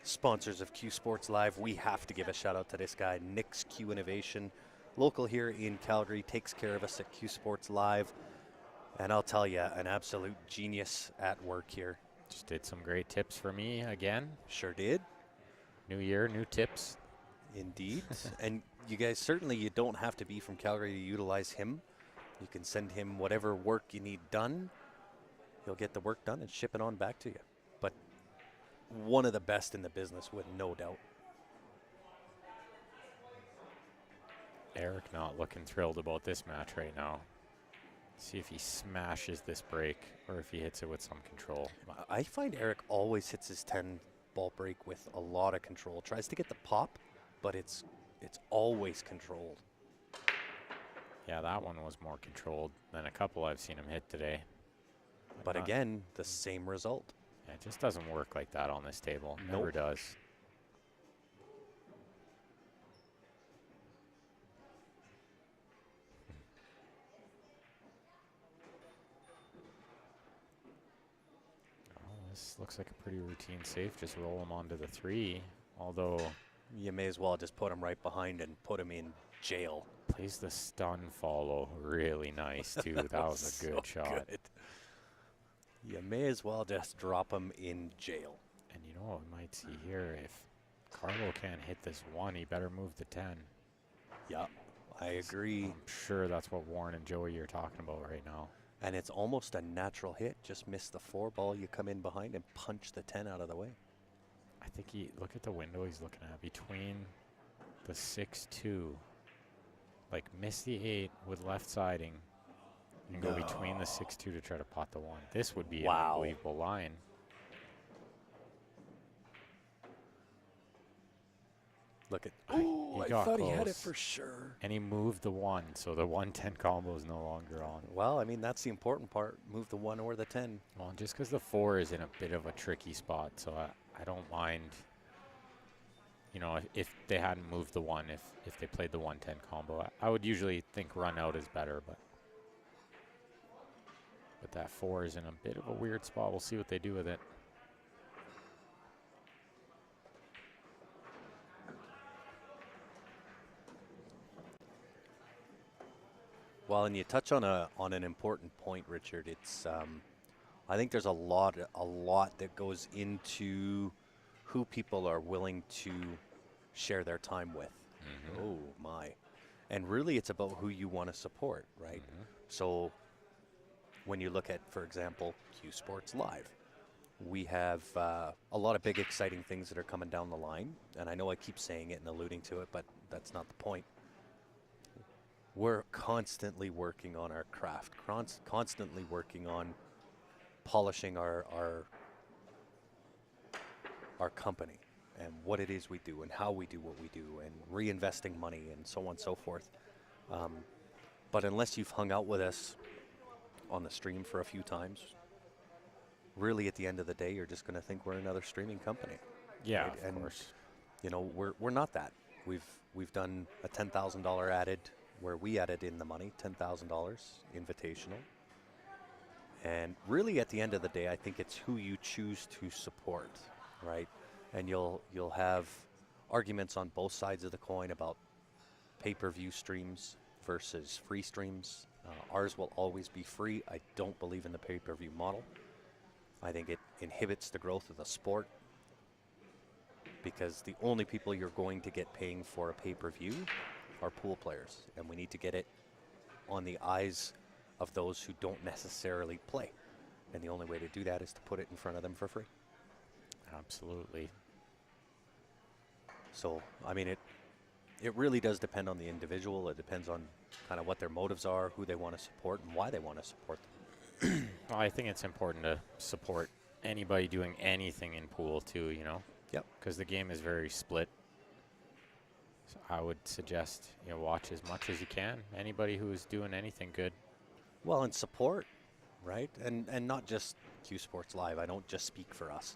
sponsors of Q Sports Live, we have to give a shout out to this guy, Nick's Q Innovation, local here in Calgary, takes care of us at Q Sports Live. And I'll tell you, an absolute genius at work here. Just did some great tips for me again. Sure did. New year, new tips. Indeed. And you guys, certainly you don't have to be from Calgary to utilize him. You can send him whatever work you need done. He'll get the work done and ship it on back to you. But one of the best in the business, with no doubt. Eric not looking thrilled about this match right now. See if he smashes this break or if he hits it with some control. I find Eric always hits his 10 ball break with a lot of control. Tries to get the pop, but it's always controlled. Yeah, that one was more controlled than a couple I've seen him hit today. But again, the same result. Yeah, it just doesn't work like that on this table. Nope. Never does. This looks like a pretty routine save. Just roll him onto the 3, although you may as well just put him right behind and put him in jail. Plays the stun follow really nice, too. That was a good shot. Good. You may as well just drop him in jail. And you know what we might see here? If Carlo can't hit this 1, he better move the 10. Yeah, I agree. I'm sure that's what Warren and Joey are talking about right now. And it's almost a natural hit. Just miss the 4 ball, you come in behind and punch the 10 out of the way. I think look at the window he's looking at between the 6-2. Like miss the 8 with left siding and go between the 6-2 to try to pot the 1. This would be an unbelievable line. Look at. He Oh, I got thought he had it close. for sure. And he moved the 1, so the 1-10 combo is no longer on. Well, I mean, that's the important part. Move the 1 or the 10. Well, just because the 4 is in a bit of a tricky spot, so I don't mind, you know, if they hadn't moved the 1, if they played the 1-10 combo. I would usually think run out is better, but that 4 is in a bit of a weird spot. We'll see what they do with it. Well, and you touch on an important point, Richard. It's I think there's a lot that goes into who people are willing to share their time with. Mm-hmm. Oh my. And really it's about who you want to support, right? Mm-hmm. So when you look at, for example, Q Sports Live, we have a lot of big exciting things that are coming down the line. And I know I keep saying it and alluding to it, but that's not the point. We're constantly working on our craft, constantly working on polishing our company and what it is we do and how we do what we do and reinvesting money and so on and so forth. But unless you've hung out with us on the stream for a few times, really at the end of the day, you're just going to think we're another streaming company. Yeah, right? of course. You know, we're not that. We've done a $10,000 added where we added in the money, $10,000 invitational. And really at the end of the day, I think it's who you choose to support, right? And you'll have arguments on both sides of the coin about pay-per-view streams versus free streams. Ours will always be free. I don't believe in the pay-per-view model. I think it inhibits the growth of the sport because the only people you're going to get paying for a pay-per-view are pool players, and we need to get it on the eyes of those who don't necessarily play. And the only way to do that is to put it in front of them for free. Absolutely. So, I mean, it really does depend on the individual. It depends on kind of what their motives are, who they want to support, and why they want to support them. Well, I think it's important to support anybody doing anything in pool too, you know? Yep. Because the game is very split. So I would suggest, you know, watch as much as you can. Anybody who is doing anything good. Well, and support, right? And not just Q Sports Live. I don't just speak for us,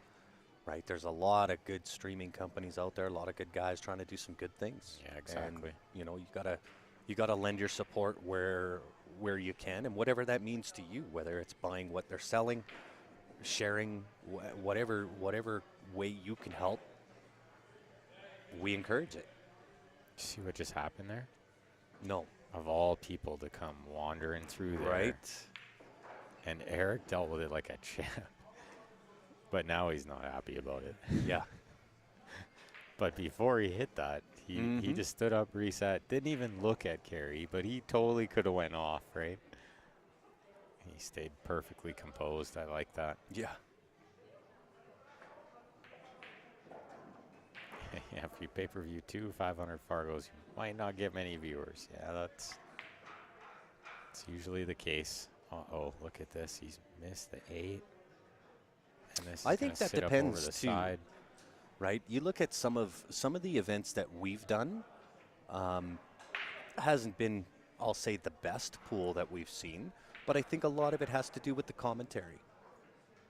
right? There's a lot of good streaming companies out there, a lot of good guys trying to do some good things. Yeah, exactly. And, you know, you gotta lend your support where you can, and whatever that means to you, whether it's buying what they're selling, sharing, whatever way you can help, we encourage it. See what just happened there? No. Of all people to come wandering through there. Right. And Eric dealt with it like a champ. But now he's not happy about it. Yeah. But before he hit that, he just stood up, reset, didn't even look at Carey, but he totally could have went off, right? He stayed perfectly composed. I like that. Yeah. Yeah, if you pay-per-view 500 Fargos, you might not get many viewers. Yeah, that's usually the case. Uh-oh, look at this. He's missed the 8. And this I is think gonna that sit depends up over the too, side. right? You look at some of the events that we've done, hasn't been, I'll say, the best pool that we've seen, but I think a lot of it has to do with the commentary,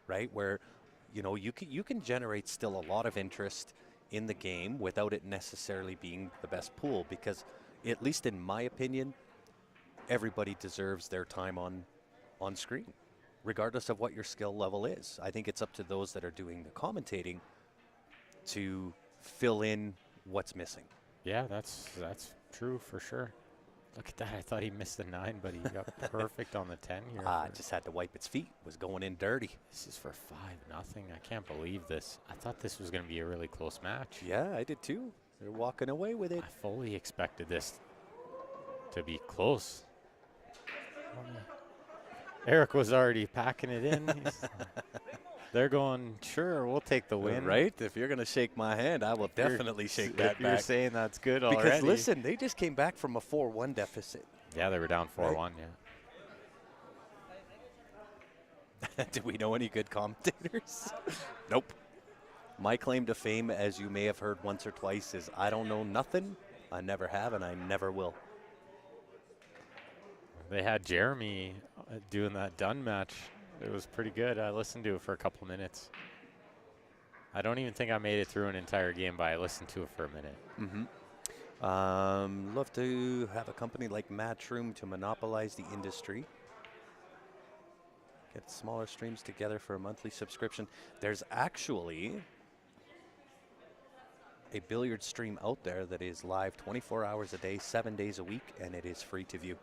right? Where, you know, you can generate still a lot of interest in the game without it necessarily being the best pool, because at least in my opinion, everybody deserves their time on screen, regardless of what your skill level is. I think it's up to those that are doing the commentating to fill in what's missing. Yeah, that's true for sure. Look at that. I thought he missed the 9, but he got perfect on the 10 here. Just had to wipe its feet. Was going in dirty. This is for 5-0. I can't believe this. I thought this was going to be a really close match. Yeah, I did too. They're walking away with it. I fully expected this to be close. Eric was already packing it in. They're going, sure, we'll take the win. Right? If you're going to shake my hand, I will definitely shake that If you're back. saying that's good already. Because listen, they just came back from a 4-1 deficit. Yeah, they were down 4-1, Right. yeah. Do we know any good commentators? Nope. My claim to fame, as you may have heard once or twice, is I don't know nothing. I never have, and I never will. They had Jeremy doing that done match. It was pretty good. I listened to it for a couple minutes. I don't even think I made it through an entire game, but I listened to it for a minute. Love to have a company like Matchroom to monopolize the industry. Get smaller streams together for a monthly subscription. There's actually a billiard stream out there that is live 24 hours a day, 7 days a week, and it is free to view.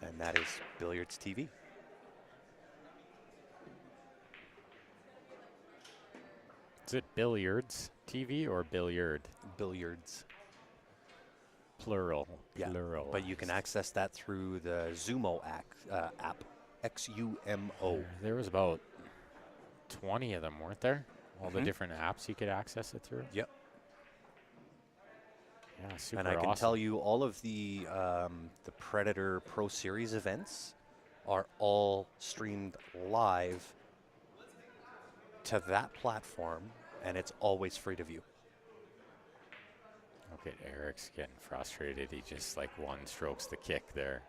And that is Billiards TV. Is it Billiards TV or Billiard? Billiards. Plural. Yeah, Plural. but you can access that through the Xumo app, Xumo. There was about 20 of them, weren't there? All the different apps you could access it through. Yep. Yeah, super And I can awesome. tell you all of the Predator Pro Series events are all streamed live to that platform, and it's always free to view. Okay, Eric's getting frustrated. He just like one strokes the kick there.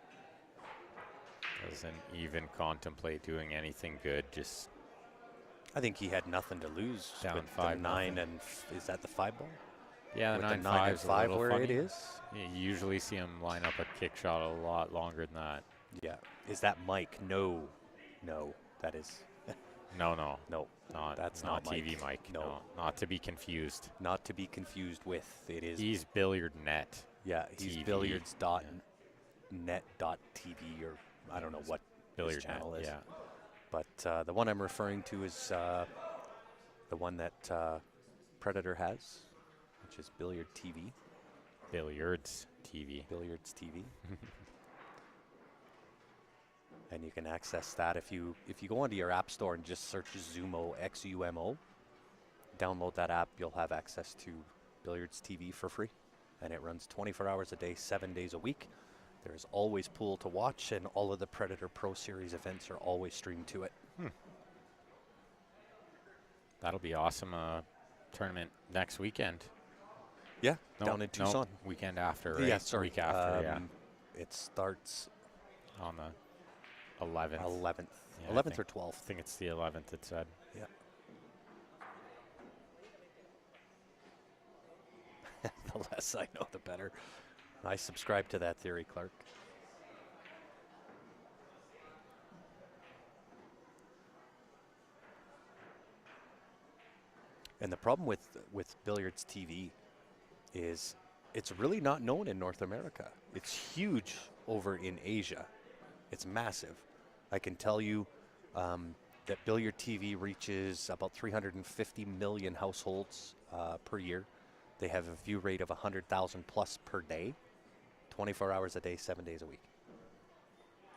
Doesn't even contemplate doing anything good. Just I think he had nothing to lose Down with 5-0. the 9 and is that the 5 ball? yeah, the With 9 the 9 and 5's a 5 little where funny. it is. You usually see him line up a kick shot a lot longer than that. Yeah. Is that Mike? No. No, that is No, no. not That's not not TV Mike. Mike. No. No, not to be confused. Not to be confused with. It is. He's Billiard Net. Yeah, he's TV. billiards.net.tv or I don't know what Billiard his channel Net, is. yeah. But the one I'm referring to is the one that Predator has, which is Billiard TV. Billiards TV. Billiards TV. And you can access that if you go onto your app store and just search Xumo, Xumo. Download that app, you'll have access to Billiards TV for free. And it runs 24 hours a day, 7 days a week. There's always pool to watch, and all of the Predator Pro Series events are always streamed to it. That'll be awesome. Tournament next weekend. Yeah, No, down in no, Tucson. weekend after, right? Yeah, sorry. Week after, yeah. It starts On the 11th. 11th. Yeah, I 11th or think- 12th. I think it's the 11th, it said. Yeah. The less I know, the better. I subscribe to that theory, Clark. And the problem with Billiards TV is it's really not known in North America. It's huge over in Asia. It's massive. I can tell you that Billiard TV reaches about 350 million households per year. They have a view rate of 100,000 plus per day, 24 hours a day, 7 days a week.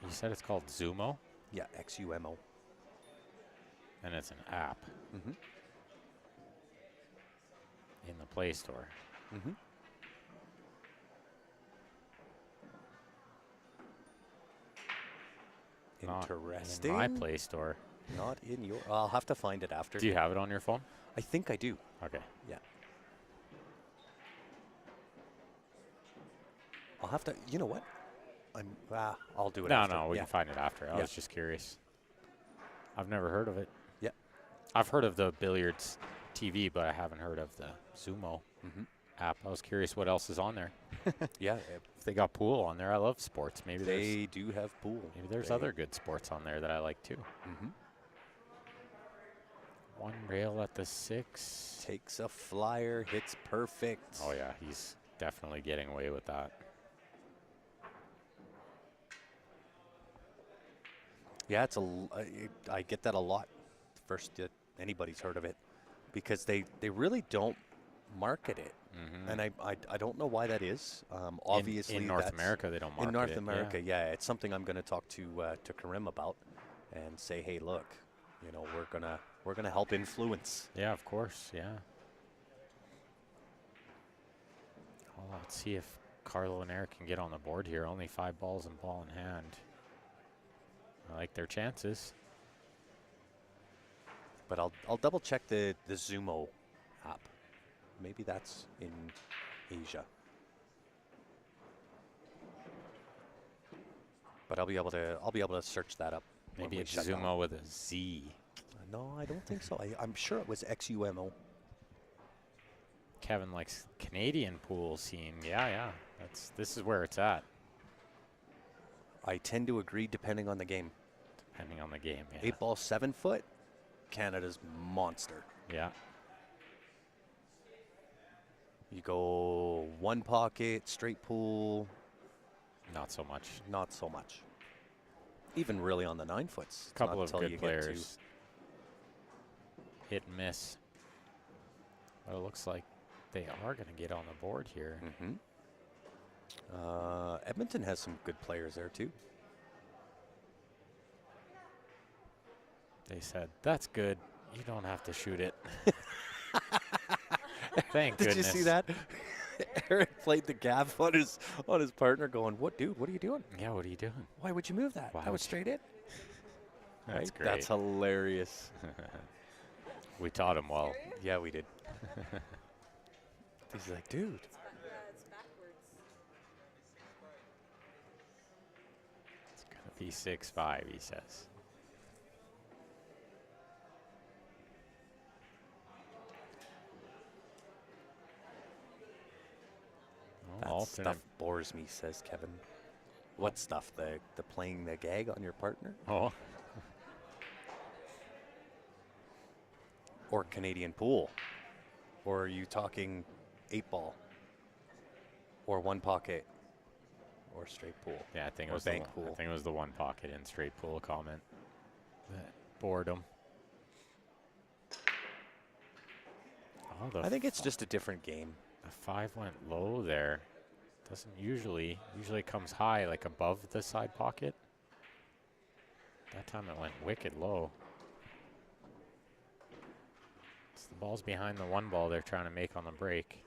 You said it's called Xumo, Yeah, XUMO. and it's an app Mm-hmm. in the Play Store. Mm-hmm. Not Interesting. in my Play Store. Not in your. I'll have to find it after. Do you have it on your phone? I think I do. Okay. Yeah. I'll have to. You know what? I'll do it. No, after. no, we Yeah. can find it after. I Yeah. was just curious. I've never heard of it. Yeah. I've heard of the Billiards TV, but I haven't heard of the Xumo Mhm. app. I was curious what else is on there. Yeah. If they got pool on there, I love sports. Maybe They do have pool. there's other good sports on there that I like too. Mm-hmm. One rail at the 6. Takes a flyer, hits perfect. Oh yeah, he's definitely getting away with that. Yeah, I get that a lot. First that anybody's heard of it, because they really don't market it, and I don't know why that is. Obviously, in North that's- America, they don't market in North it, America, yeah, it's something I'm going to talk to Karim about, and say, hey, look, you know, we're gonna help influence. Yeah, of course, yeah. Well, let's see if Carlo and Eric can get on the board here. Only 5 balls and ball in hand. I like their chances. But I'll double check the Zumo app. Maybe that's in Asia. But I'll be able to search that up. Maybe it's Zumo with a Z. No, I don't think so. I'm sure it was XUMO. Kevin likes Canadian pool scene. Yeah. This is where it's at. I tend to agree depending on the game. Depending on the game, yeah. 8 ball, 7 foot. Canada's monster. Yeah. You go one pocket, straight pool. Not so much. Not so much. Even really on the 9 foots. Couple of good players. Hit and miss. But it looks like they are going to get on the board here. Mm-hmm. Edmonton has some good players there too. They said, that's good. You don't have to shoot it. Thank goodness. Did you see that? Eric played the gaff on his partner going, what, dude? What are you doing? Yeah, what are you doing? Why would you move that? That was straight in. That's great. That's hilarious. We taught him well. Yeah, we did. He's like, dude. It's backwards. It's going to be 6-5, he says. That stuff bores me, says Kevin. What stuff? The playing the gag on your partner? Oh. Or Canadian pool? Or are you talking 8 ball? Or one pocket? Or straight pool? Yeah, I think it Or was bank pool. pool. I think it was the one pocket and straight pool comment that bored him. Oh, I think it's just a different game. The 5 went low there. Doesn't usually it comes high, like above the side pocket. That time it went wicked low. It's the ball's behind the 1 ball they're trying to make on the break.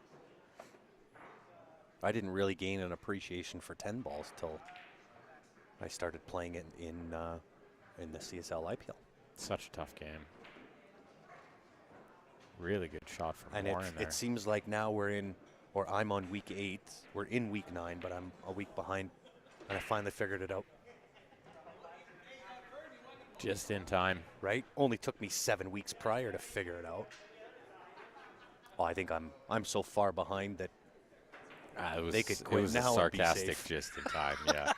I didn't really gain an appreciation for 10 balls till I started playing it in the CSL IPL. Such a tough game. Really good shot from And Warren there. it seems like now I'm on week 8. We're in week 9, but I'm a week behind, and I finally figured it out. Just in time. Right? Only took me 7 weeks prior to figure it out. Oh, I think I'm so far behind that they could quit now. It was sarcastic just in time, yeah.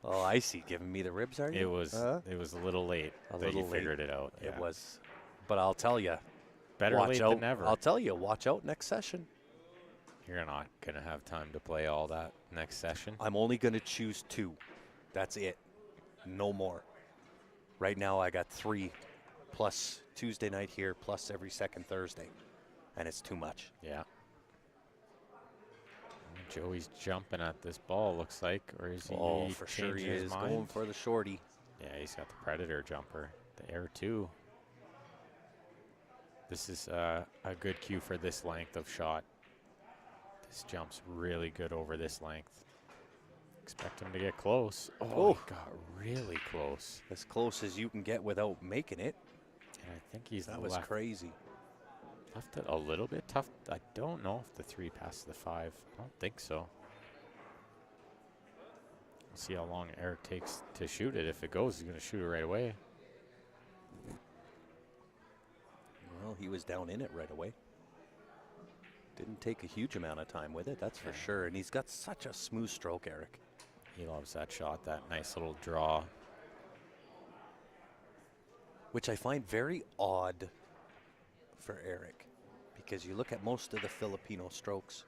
Oh, I see. Giving me the ribs, are you? It was a little late that you figured it out. It yeah. was. But I'll tell you. Better late than never. I'll tell you, watch out next session. You're not going to have time to play all that next session. I'm only going to choose 2. That's it. No more. Right now I got 3 plus Tuesday night here plus every second Thursday. And it's too much. Yeah. Joey's jumping at this ball, looks like. Or is he Oh, for sure he is. mind? Going for the shorty. Yeah, he's got the Predator jumper. The Air 2. This is a good cue for this length of shot. This jump's really good over this length. Expect him to get close. Oh, he got really close. As close as you can get without making it. And I think he's That was crazy. Left it a little bit tough. I don't know if the 3 passed the 5. I don't think so. We'll see how long Eric takes to shoot it. If it goes, he's going to shoot it right away. Well, he was down in it right away. Didn't take a huge amount of time with it, that's for sure. And he's got such a smooth stroke, Eric. He loves that shot, that nice little draw. Which I find very odd for Eric. Because you look at most of the Filipino strokes,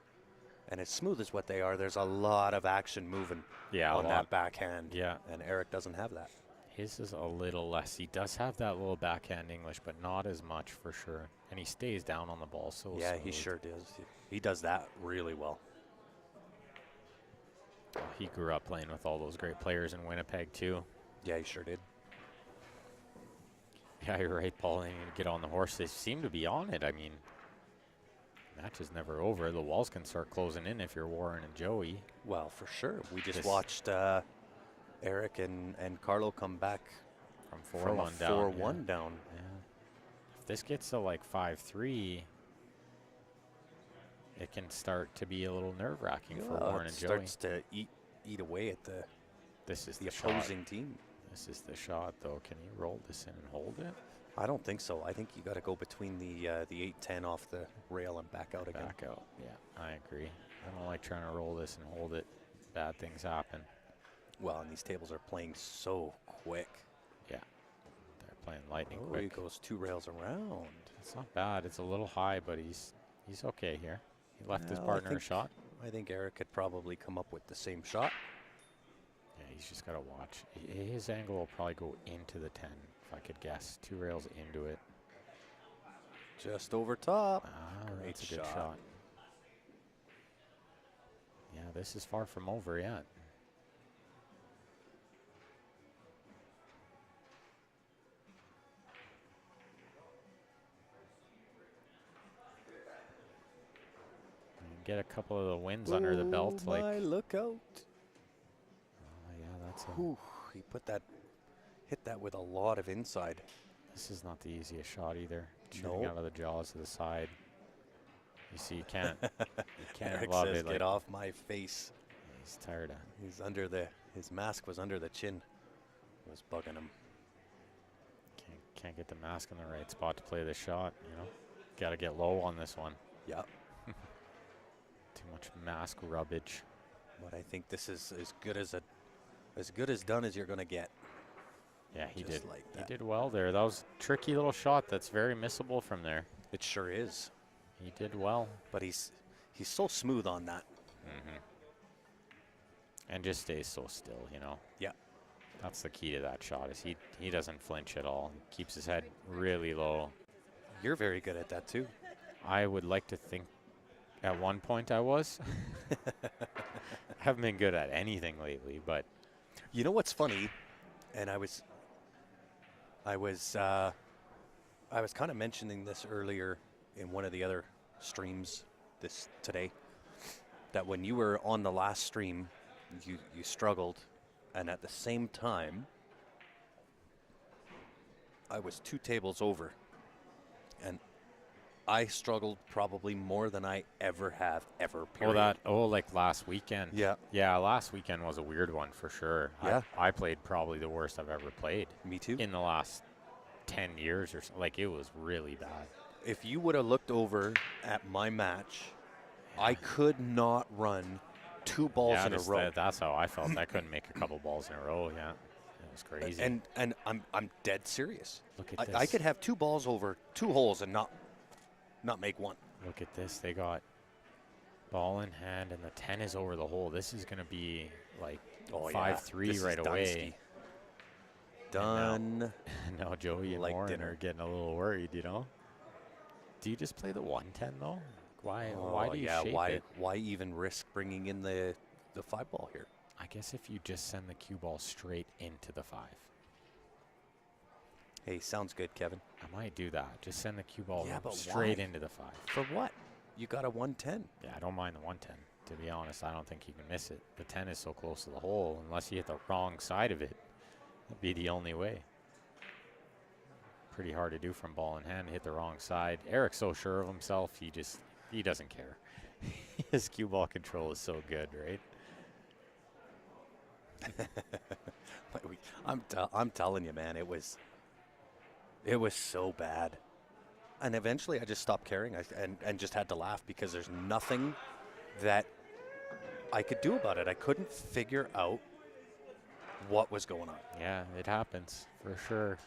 and as smooth as what they are, there's a lot of action moving on that backhand. Yeah. And Eric doesn't have that. His is a little less. He does have that little backhand English, but not as much for sure. And he stays down on the ball so Yeah, smooth. he sure does. He does that really well. He grew up playing with all those great players in Winnipeg, too. Yeah, he sure did. Yeah, you're right, Paul. They need to get on the horse. They seem to be on it. I mean, match is never over. The walls can start closing in if you're Warren and Joey. Well, for sure. We just watched Eric and Carlo come back from 4-1 down. 4-1 down. Yeah. this gets to like 5-3, it can start to be a little nerve-wracking for Warren and Joey. Starts to eat away at the opposing team. This is the shot, though. Can he roll this in and hold it? I don't think so. I think you got to go between the 8-10 off the rail and back out again. Back out. Yeah, I agree. I don't like trying to roll this and hold it. Bad things happen. Well, and these tables are playing so quick. Yeah, they're playing lightning Oh, quick. he goes 2 rails around. It's not bad. It's a little high, but he's okay here. He left his partner a shot. I think Eric could probably come up with the same shot. Yeah, he's just got to watch. His angle will probably go into the 10, if I could guess. 2 rails into it. Just over top. Great that's a good shot. Yeah, this is far from over yet. Get a couple of the wins under the belt. Oh, my, look out. Oh, yeah, that's he hit that with a lot of inside. This is not the easiest shot either. No. Shooting out of the jaws to the side. You see, you can't Eric love says, it. get off my face. He's tired of. He's under his mask was under the chin. It was bugging him. Can't get the mask in the right spot to play the shot, you know. Got to get low on this one. Yeah. Too much mask rubbage. But I think this is as good as done as you're going to get. Yeah, he Just did. Like he that. did well there. That was a tricky little shot that's very missable from there. It sure is. He did well. But he's so smooth on that. Mm-hmm. And just stays so still, you know. Yeah. That's the key to that shot is he doesn't flinch at all. He keeps his head really low. You're very good at that too. I would like to think at one point I was. Haven't been good at anything lately, but you know what's funny, and I was kind of mentioning this earlier in one of the other streams today, that when you were on the last stream, you struggled, and at the same time, I was 2 tables over, and I struggled probably more than I ever have ever. Period. Like last weekend. Yeah. Yeah, last weekend was a weird one for sure. Yeah. I played probably the worst I've ever played. Me too. In the last 10 years or so. Like, it was really bad. If you would have looked over at my match, I could not run 2 balls in a row. That's how I felt. I couldn't make a couple balls in a row. Yeah, it was crazy. And I'm dead serious. Look at this. I could have 2 balls over 2 holes and not make one. Look at this. They got ball in hand, and the 10 is over the hole. This is going to be like 5-3 right away. Done. Now Joey and Warren are getting a little worried, you know. Do you just play the 110 though? Why do you shape it? Why even risk bringing in the 5 ball here? I guess if you just send the cue ball straight into the 5. Hey, sounds good, Kevin. I might do that. Just send the cue ball but straight why? into the 5. For what? You got a 110. Yeah, I don't mind the 110. To be honest, I don't think you can miss it. The 10 is so close to the hole. Unless you hit the wrong side of it, that'd be the only way. Pretty hard to do from ball in hand. Hit the wrong side. Eric's so sure of himself. He doesn't care. His cue ball control is so good, right? I'm telling you, man, it was so bad. And eventually I just stopped caring and just had to laugh because there's nothing that I could do about it. I couldn't figure out what was going on. Yeah, it happens for sure.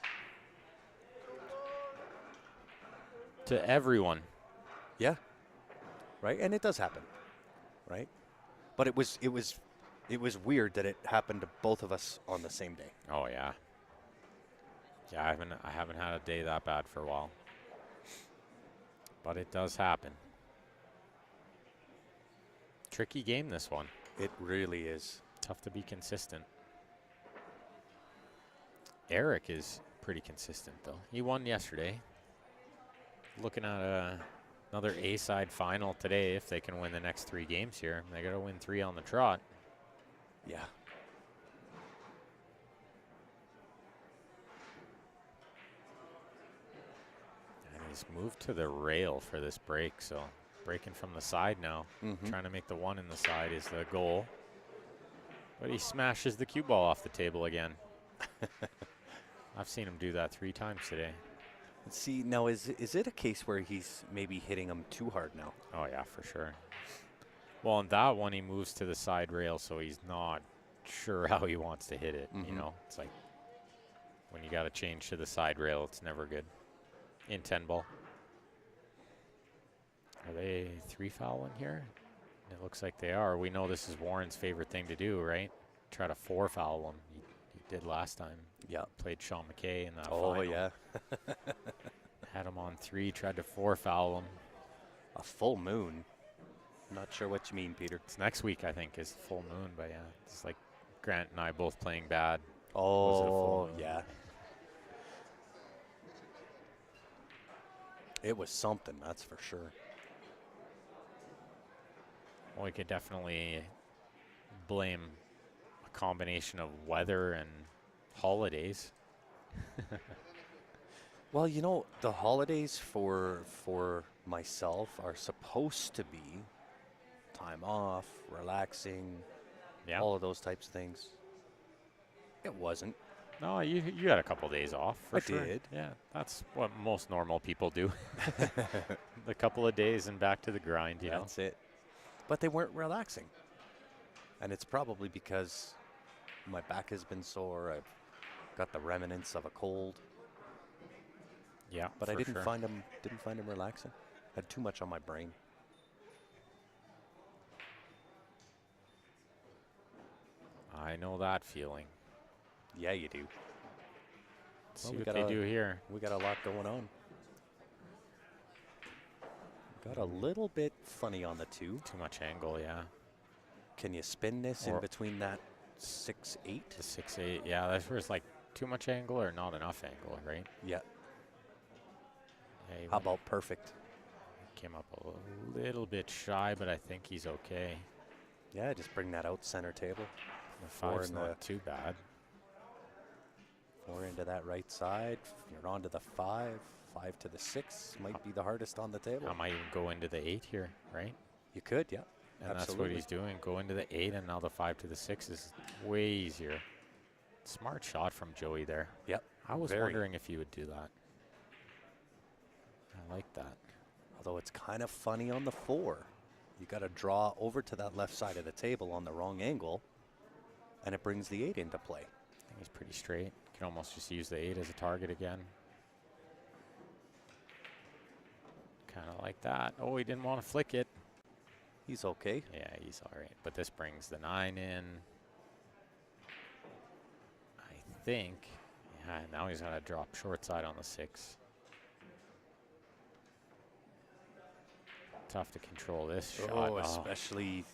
To everyone. Yeah. Right? And it does happen. Right? But it was weird that it happened to both of us on the same day. Oh yeah. Yeah, I haven't had a day that bad for a while. But it does happen. Tricky game, this one. It really is. Tough to be consistent. Eric is pretty consistent, though. He won yesterday. Looking at another A-side final today if they can win the next 3 games here. They got to win 3 on the trot. Yeah. He's moved to the rail for this break, so breaking from the side now. Trying to make the one in the side is the goal. But he smashes the cue ball off the table again. I've seen him do that 3 times today. See, now is it a case where he's maybe hitting him too hard now? Oh, yeah, for sure. Well, on that one, he moves to the side rail, so he's not sure how he wants to hit it. You know, it's like when you got to change to the side rail, it's never good. In 10 ball. Are they 3 fouling here? It looks like they are. We know this is Warren's favorite thing to do, right? Try to 4 foul him. He did last time. Yeah. Played Sean McKay in that Oh, final. yeah. Had him on 3, tried to 4 foul him. A full moon. Not sure what you mean, Peter. It's next week, I think, is the full moon. But, yeah, it's like Grant and I both playing bad. Was it a full moon? Yeah. It was something, that's for sure. Well, we could definitely blame a combination of weather and holidays. Well, you know, the holidays for myself are supposed to be time off, relaxing, Yeah. all of those types of things. It wasn't. No, you had a couple days off for I sure. did. Yeah, that's what most normal people do. A couple of days and back to the grind, you know. That's it. But they weren't relaxing. And it's probably because my back has been sore. I've got the remnants of a cold. Yeah, But I for didn't sure. find them relaxing. Had too much on my brain. I know that feeling. Yeah, you do. Let's Well, see we what they gotta- do here. We got a lot going on. Got a little bit funny on the 2. Too much angle, yeah. Can you spin this Or- in between that 6-8? The 6-8, yeah, that's where it's like too much angle or not enough angle, right? Yeah. Yeah, he How about perfect? came up a little bit shy, but I think he's okay. Yeah, just bring that out center table. The Four 5's in not too bad. 4 into that right side. You're on to the 5. 5 to the 6 might be the hardest on the table. I might even go into the 8 here, right? You could, yeah. And Absolutely. that's what he's doing. Go into the 8, and now the 5 to the 6 is way easier. Smart shot from Joey there. Yep. I was Very. wondering if he would do that. I like that. Although it's kind of funny on the 4. You got to draw over to that left side of the table on the wrong angle, and it brings the 8 into play. I think he's pretty straight. You can almost just use the 8 as a target again. Kind of like that. Oh, he didn't want to flick it. He's okay. Yeah, he's all right. But this brings the 9 in. I think. Yeah, now he's going to drop short side on the 6. Tough to control this shot. Oh, especially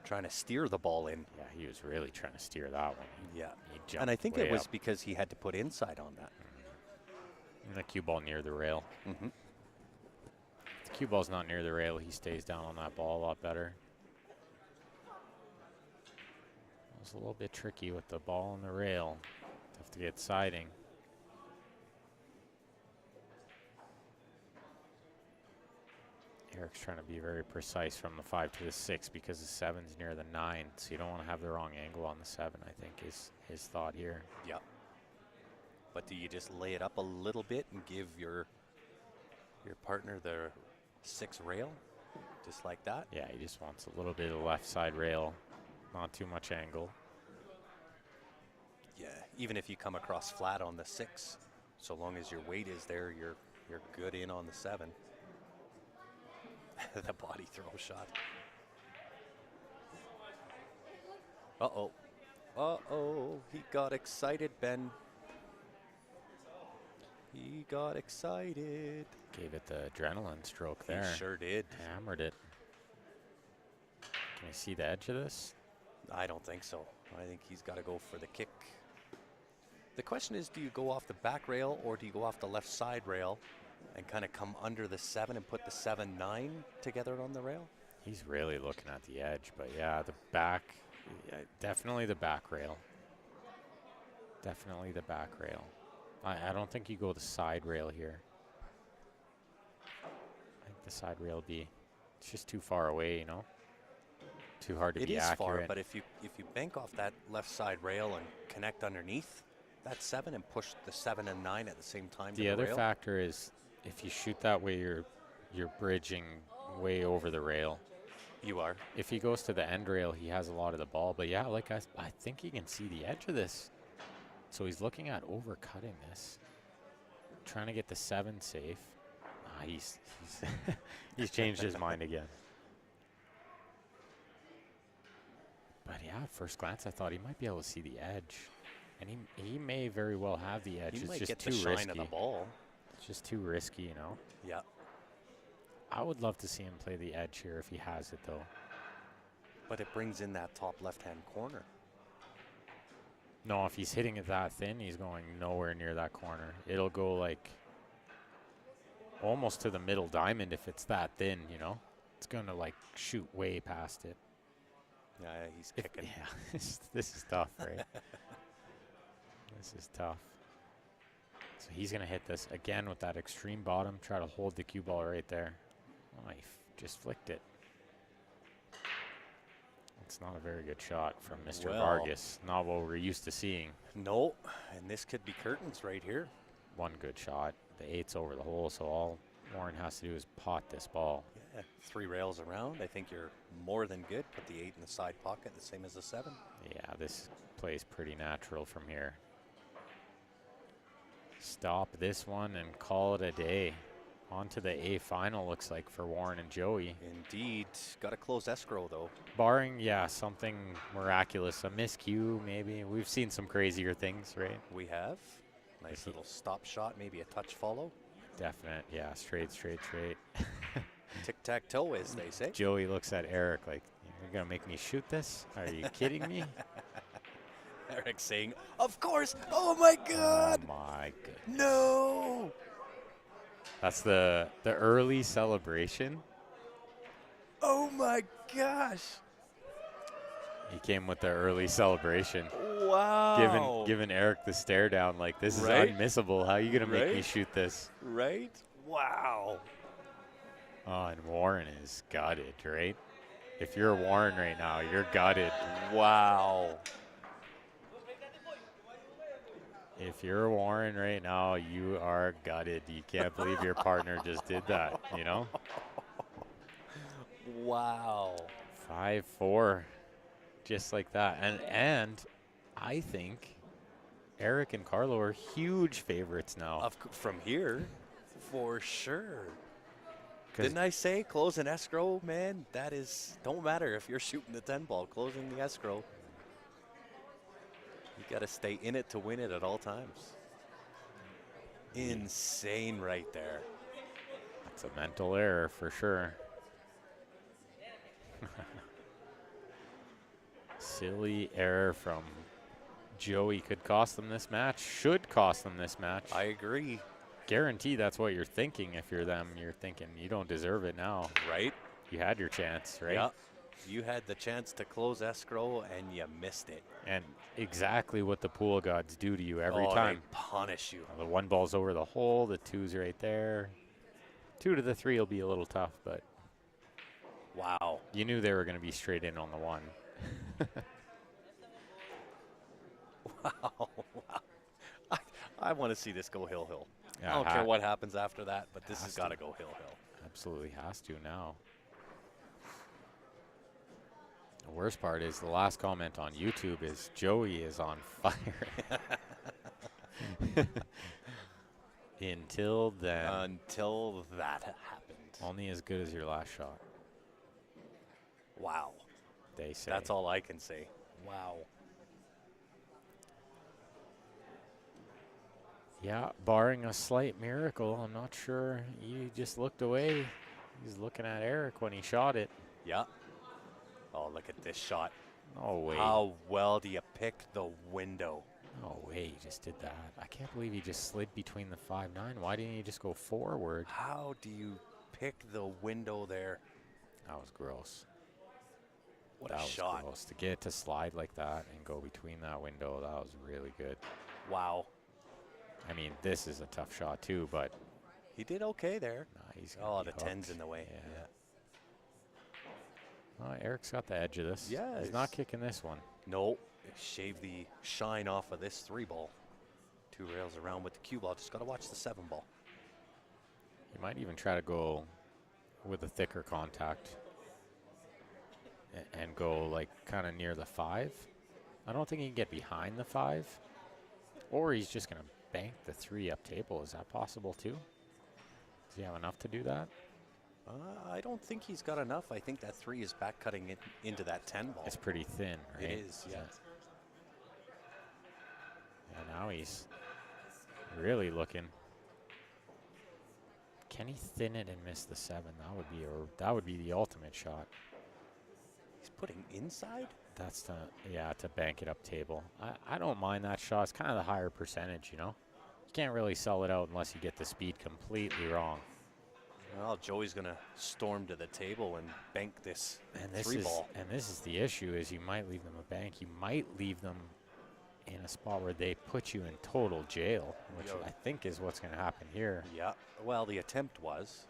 trying to steer the ball in. Yeah, he was really trying to steer that one. Yeah. He jumped And I think way it was up. because he had to put inside on that. And the cue ball near the rail. Mm-hmm. If the cue ball's not near the rail, he stays down on that ball a lot better. It was a little bit tricky with the ball on the rail. Tough to get siding. Eric's trying to be very precise from the 5 to the 6 because the 7's near the 9, so you don't want to have the wrong angle on the 7, I think is his thought here. Yeah. But do you just lay it up a little bit and give your partner the 6 rail? Just like that? Yeah, he just wants a little bit of left side rail, not too much angle. Yeah. Even if you come across flat on the 6, so long as your weight is there, you're good in on the 7. The body throw shot. Uh-oh. Uh-oh. He got excited, Ben. He got excited. Gave it the adrenaline stroke there. He sure did. Hammered it. Can you see the edge of this? I don't think so. I think he's got to go for the kick. The question is, do you go off the back rail or do you go off the left side rail and kind of come under the 7 and put the 7-9 together on the rail? He's really looking at the edge, but yeah, the back, yeah, definitely the back rail. Definitely the back rail. I don't think you go the side rail here. side rail will be. It's just too far away, you know. Too hard to It be is far, accurate. but if you bank off that left side rail and connect underneath that 7 and push the 7 and 9 at the same time. The other factor is if you shoot that way, you're bridging way over the rail. You are. If he goes to the end rail, he has a lot of the ball. But yeah, like I think he can see the edge of this. So he's looking at overcutting this, trying to get the 7 safe. He's he's changed his mind again. But yeah, at first glance, I thought he might be able to see the edge, and he may very well have the edge. He it's might just get too the shine risky. of the ball. It's just too risky, you know. Yeah. I would love to see him play the edge here if he has it, though. But it brings in that top left-hand corner. No, if he's hitting it that thin, he's going nowhere near that corner. It'll go like almost to the middle diamond if it's that thin, you know. It's going to like shoot way past it. Yeah, he's kicking. Yeah, this is tough, right? This is tough. So he's going to hit this again with that extreme bottom, try to hold the cue ball right there. Oh, he just flicked it. It's not a very good shot from Mr. Vargas. Not what we're used to seeing. No, and this could be curtains right here. One good shot. The 8's over the hole, so all Warren has to do is pot this ball. Yeah, 3 rails around. I think you're more than good. Put the 8 in the side pocket, the same as the 7. Yeah, this plays pretty natural from here. Stop this one and call it a day. On to the A final, looks like, for Warren and Joey. Indeed. Got to close escrow, though. Barring, yeah, something miraculous. A miscue, maybe. We've seen some crazier things, right? We have. Nice little stop shot, maybe a touch follow. Definite, yeah, straight. Tic-tac-toe, as they say. Joey looks at Eric like, you're going to make me shoot this? Are you kidding me? Eric saying, of course. Oh, my God. Oh, my goodness. No. That's the early celebration. Oh, my gosh. He came with the early celebration. Wow. Giving Eric the stare down like, this is Right? unmissable. How are you going to make me Right? shoot this? Right? Wow. Oh, and Warren is gutted, right? If you're Warren right now, you're gutted. Wow. If you're Warren right now, you are gutted. You can't believe your partner just did that, you know? Wow. 5-4, just like that. And I think Eric and Carlo are huge favorites now. From here, for sure. Didn't I say close an escrow, man? That is, don't matter if you're shooting the 10 ball, closing the escrow. You got to stay in it to win it at all times. Insane right there. It's a mental error for sure. Silly error from Joey could cost them this match, should cost them this match. I agree. Guarantee that's what you're thinking. If you're them, you're thinking you don't deserve it now. Right? You had your chance, right? Yeah. You had the chance to close escrow and you missed it. And exactly what the pool gods do to you every Oh, time. they punish you. The 1 ball's over the hole, the 2's right there. 2 to the 3 will be a little tough, but Wow. you knew they were going to be straight in on the 1. Wow. I want to see this go hill. Yeah, I don't care what happens after that, but this has has got to. to go hill. Absolutely has to now. The worst part is the last comment on YouTube is Joey is on fire. Until then. Until that happened. Only as good as your last shot, Wow. they say. That's all I can say. Wow. Yeah, barring a slight miracle, I'm not sure. He just looked away. He's looking at Eric when he shot it. Yeah. Oh, look at this shot. No way. How well do you pick the window? No way he just did that. I can't believe he just slid between the 5-9. Why didn't he just go forward? How do you pick the window there? That was gross. What That a was shot. gross. To get it to slide like that and go between that window, that was really good. Wow. I mean, this is a tough shot too, but He did okay there. Nah, he's Oh, gonna the be 10's hooked. in the way. Yeah. Oh, Eric's got the edge of this. Yeah, He's not kicking this one. No, shave the shine off of this 3-ball. 2 rails around with the cue ball. Just got to watch the 7-ball. He might even try to go with a thicker contact and go like kind of near the 5. I don't think he can get behind the 5. Or he's just going to bank the 3 up table. Is that possible too? Does he have enough to do that? I don't think he's got enough. I think that 3 is back cutting it into that 10-ball. It's pretty thin, right? It is, yeah. Yeah, now he's really looking. Can he thin it and miss the 7? That would be the ultimate shot. He's putting inside? That's to bank it up table. I don't mind that shot. It's kind of the higher percentage, you know. You can't really sell it out unless you get the speed completely wrong. Well, Joey's going to storm to the table and bank this And 3-ball. this is the issue: is you might leave them a bank. You might leave them in a spot where they put you in total jail, which I think is what's going to happen here. Yeah. Well, the attempt was.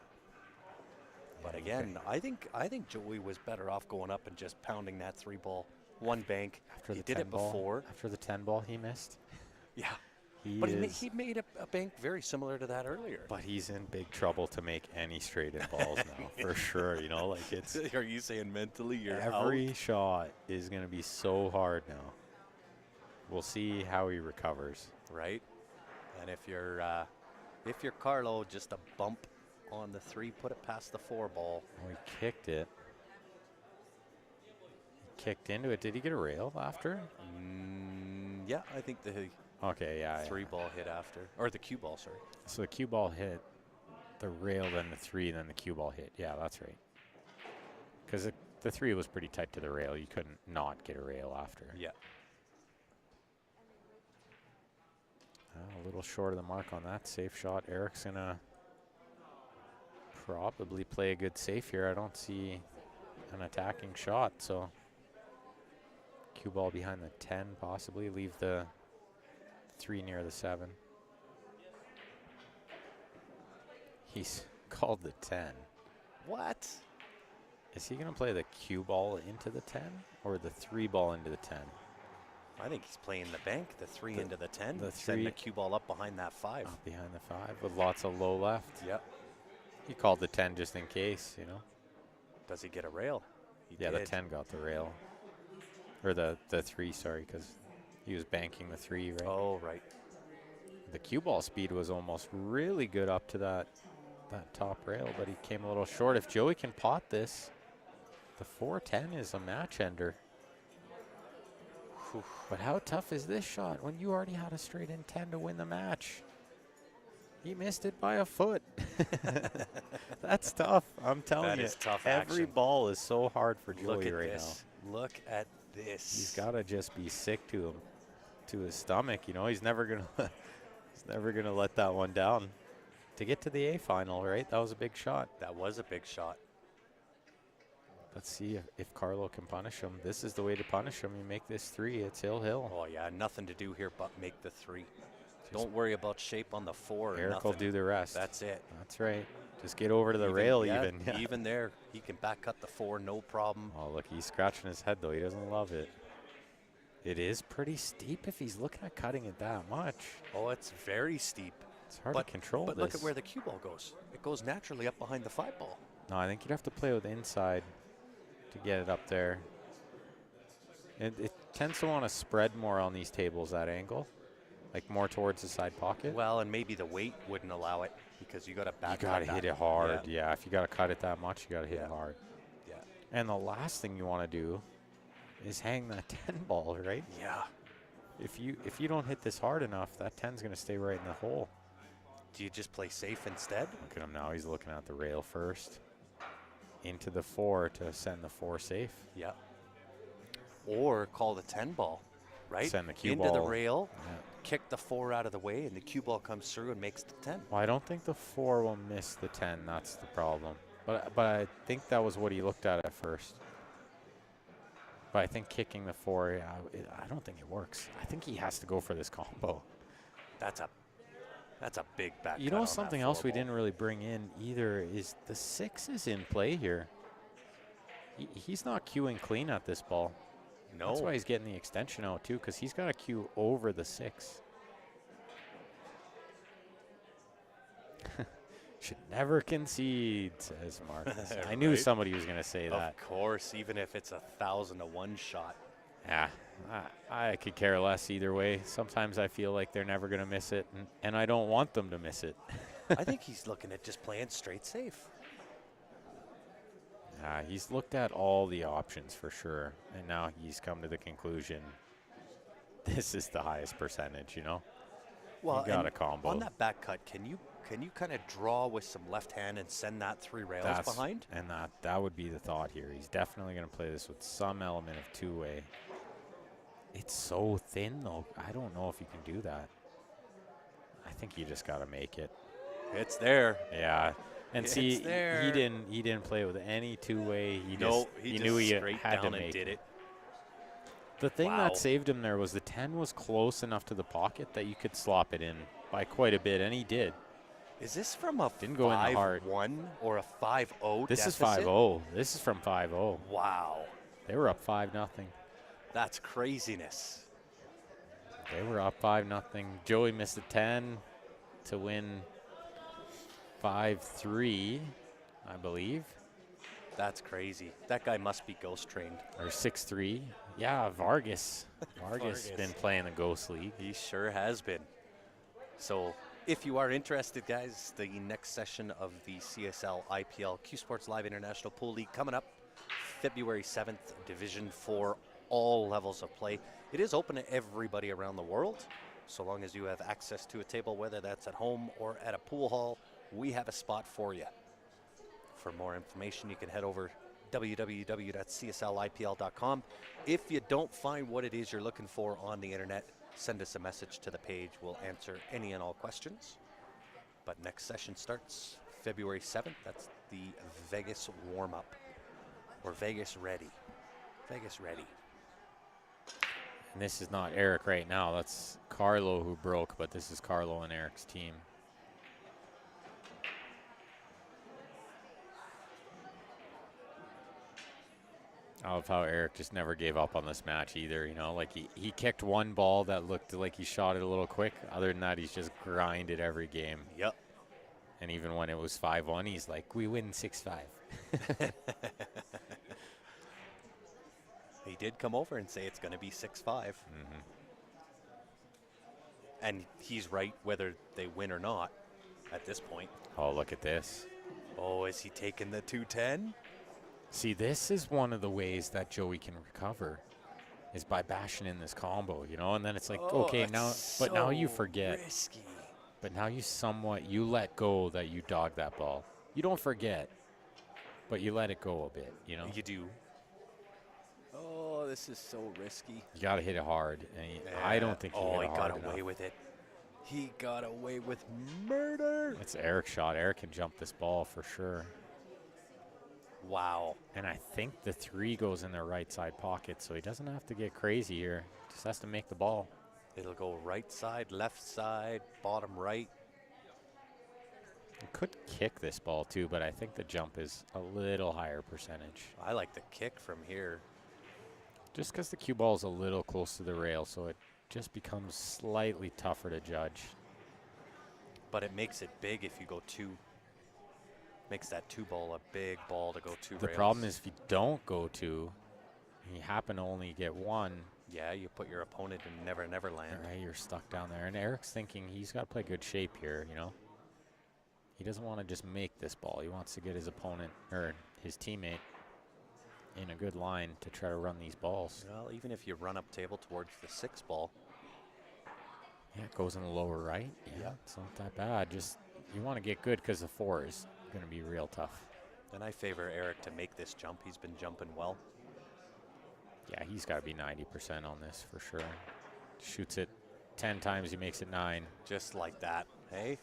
But again, I think Joey was better off going up and just pounding that 3-ball. One bank. After he the did 10 it ball, before. After the 10 ball, he missed. Yeah. He made a bank very similar to that earlier. But he's in big trouble to make any straight-in balls now, for sure. You know, like it's. Are you saying mentally you're Every out? shot is going to be so hard now. We'll see how he recovers. Right. And if you're Carlo, just a bump on the 3, put it past the 4-ball. Oh, he kicked it. He kicked into it. Did he get a rail after? Yeah, I think the Okay, yeah. 3-ball hit after, or the cue ball, sorry. So the cue ball hit the rail, then the 3, then the cue ball hit. Yeah, that's right. Because the 3 was pretty tight to the rail. You couldn't not get a rail after. Yeah. A little short of the mark on that safe shot. Eric's going to probably play a good safe here. I don't see an attacking shot, so cue ball behind the 10 possibly. Leave the 3 near the 7. He's called the 10. What? Is he going to play the cue ball into the 10 or the 3 ball into the 10? I think he's playing the bank, the 3 into the 10. The Send 3 the cue ball up behind that 5. up behind the 5 with lots of low left. Yep. He called the 10 just in case, you know. Does he get a rail? He Yeah, did. the 10 got the rail. Or the 3, sorry, because he was banking the 3, right? Oh, right. The cue ball speed was almost really good up to that top rail, but he came a little short. If Joey can pot this, the 4-10 is a match ender. Whew. But how tough is this shot when you already had a straight in 10 to win the match? He missed it by a foot. That's tough. I'm telling you. That is tough Every action. ball is so hard for Joey Look at right this. Look at this. He's got to just be sick to him, to his stomach. You know, he's never gonna let that one down. To get to the A final, right? That was a big shot. That was a big shot. Let's see if Carlo can punish him. This is the way to punish him. You make this 3. It's hill. Oh, yeah, nothing to do here but make the 3. Don't worry about shape on the 4. Eric will do the rest. That's it. That's right. Just get over to the rail even. Yeah. Even there, he can back cut the 4, no problem. Oh, look, he's scratching his head, though. He doesn't love it. It is pretty steep if he's looking at cutting it that much. Oh, it's very steep. It's hard to control But this. look at where the cue ball goes. It goes naturally up behind the 5-ball. No, I think you'd have to play with inside to get it up there. It tends to want to spread more on these tables, that angle. Like more towards the side pocket. Well, and maybe the weight wouldn't allow it because you got to back. You got to hit it hard. Yeah, if you got to cut it that much, you got to hit it hard. Yeah. And the last thing you want to do is hang that 10 ball, right? Yeah. If you don't hit this hard enough, that 10's going to stay right in the hole. Do you just play safe instead? Look at him now. He's looking at the rail first. Into the 4 to send the 4 safe. Yeah. Or call the 10 ball, right? Send the cue into ball. the rail, Yeah. kick the 4 out of the way, and the cue ball comes through and makes the 10. Well, I don't think the 4 will miss the 10. That's the problem. But I think that was what he looked at first. But I think kicking the 4, I don't think it works. I think he has to go for this combo. That's a That's a big back You cut know, on something that else we four ball. didn't really bring in either is the 6 is in play here. He's not queuing clean at this ball. No. That's why he's getting the extension out too, because he's got a queue over the 6. Should never concede, says Marcus. I knew Right? somebody was going to say that. Of course, even if it's 1,000-to-1 shot. Yeah, I could care less either way. Sometimes I feel like they're never going to miss it, and I don't want them to miss it. I think he's looking at just playing straight safe. He's looked at all the options for sure, and now he's come to the conclusion this is the highest percentage, you know? Well, you got a combo. On that back cut, can you kind of draw with some left hand and send that 3 rails behind? And that would be the thought here. He's definitely going to play this with some element of two-way. It's so thin, though. I don't know if you can do that. I think you just got to make it. It's there. Yeah. And It's see, there. he didn't play with any two-way. He knew he straight had to down make and did it. The thing Wow. that saved him there was the 10 was close enough to the pocket that you could slop it in by quite a bit, and he did. Is this from a Didn't go in the heart. 5-1 or a 5-0 This deficit? is 5-0. This is from 5-0. Wow. They were up 5-0. That's craziness. They were up 5-0. Joey missed a 10 to win 5-3, I believe. That's crazy. That guy must be ghost trained. Or 6-3. Yeah, Vargas. Vargas been playing the Ghost League. He sure has been. So if you are interested, guys, the next session of the CSL IPL Q Sports Live International Pool League coming up February 7th, Division 4, all levels of play. It is open to everybody around the world, so long as you have access to a table, whether that's at home or at a pool hall, we have a spot for you. For more information, you can head over www.cslipl.com. If you don't find what it is you're looking for on the internet, send us a message to the page. We'll answer any and all questions. But next session starts February 7th. That's the Vegas warm-up. Or Vegas ready. Vegas ready. And this is not Eric right now. That's Carlo who broke, but this is Carlo and Eric's team. I love how Eric just never gave up on this match either. You know, like he kicked one ball that looked like he shot it a little quick. Other than that, he's just grinded every game. Yep. And even when it was 5-1, he's like, we win 6-5. He did come over and say it's going to be 6-5. Mm-hmm. And he's right whether they win or not at this point. Oh, look at this. Oh, is he taking the 210? See, this is one of the ways that Joey can recover is by bashing in this combo, you know? And then it's like, okay, now, but now you forget. Risky. But now you let go that you dogged that ball. You don't forget, but you let it go a bit, you know? You do. Oh, this is so risky. You got to hit it hard. And I don't think he hit it hard got away enough. with it. He got away with murder. It's Eric's shot. Eric can jump this ball for sure. Wow. And I think the 3 goes in their right side pocket, so he doesn't have to get crazy here. Just has to make the ball. It'll go right side, left side, bottom right. He could kick this ball too, but I think the jump is a little higher percentage. I like the kick from here. Just because the cue ball is a little close to the rail, so it just becomes slightly tougher to judge. But it makes it big if you go 2. Makes that 2 ball a big ball to go 2 The rails. problem is if you don't go 2, and you happen to only get 1, yeah, you put your opponent in Never Never Land. right, you're stuck down there. And Eric's thinking he's got to play good shape here, you know? He doesn't want to just make this ball. He wants to get his opponent, or his teammate, in a good line to try to run these balls. Well, even if you run up table towards the 6 ball. Yeah, it goes in the lower right. Yeah, Yeah. it's not that bad. Just, you want to get good because the 4 is going to be real tough. And I favor Eric to make this jump. He's been jumping well. Yeah, he's got to be 90% on this for sure. Shoots it 10 times, he makes it 9. Just like that, hey?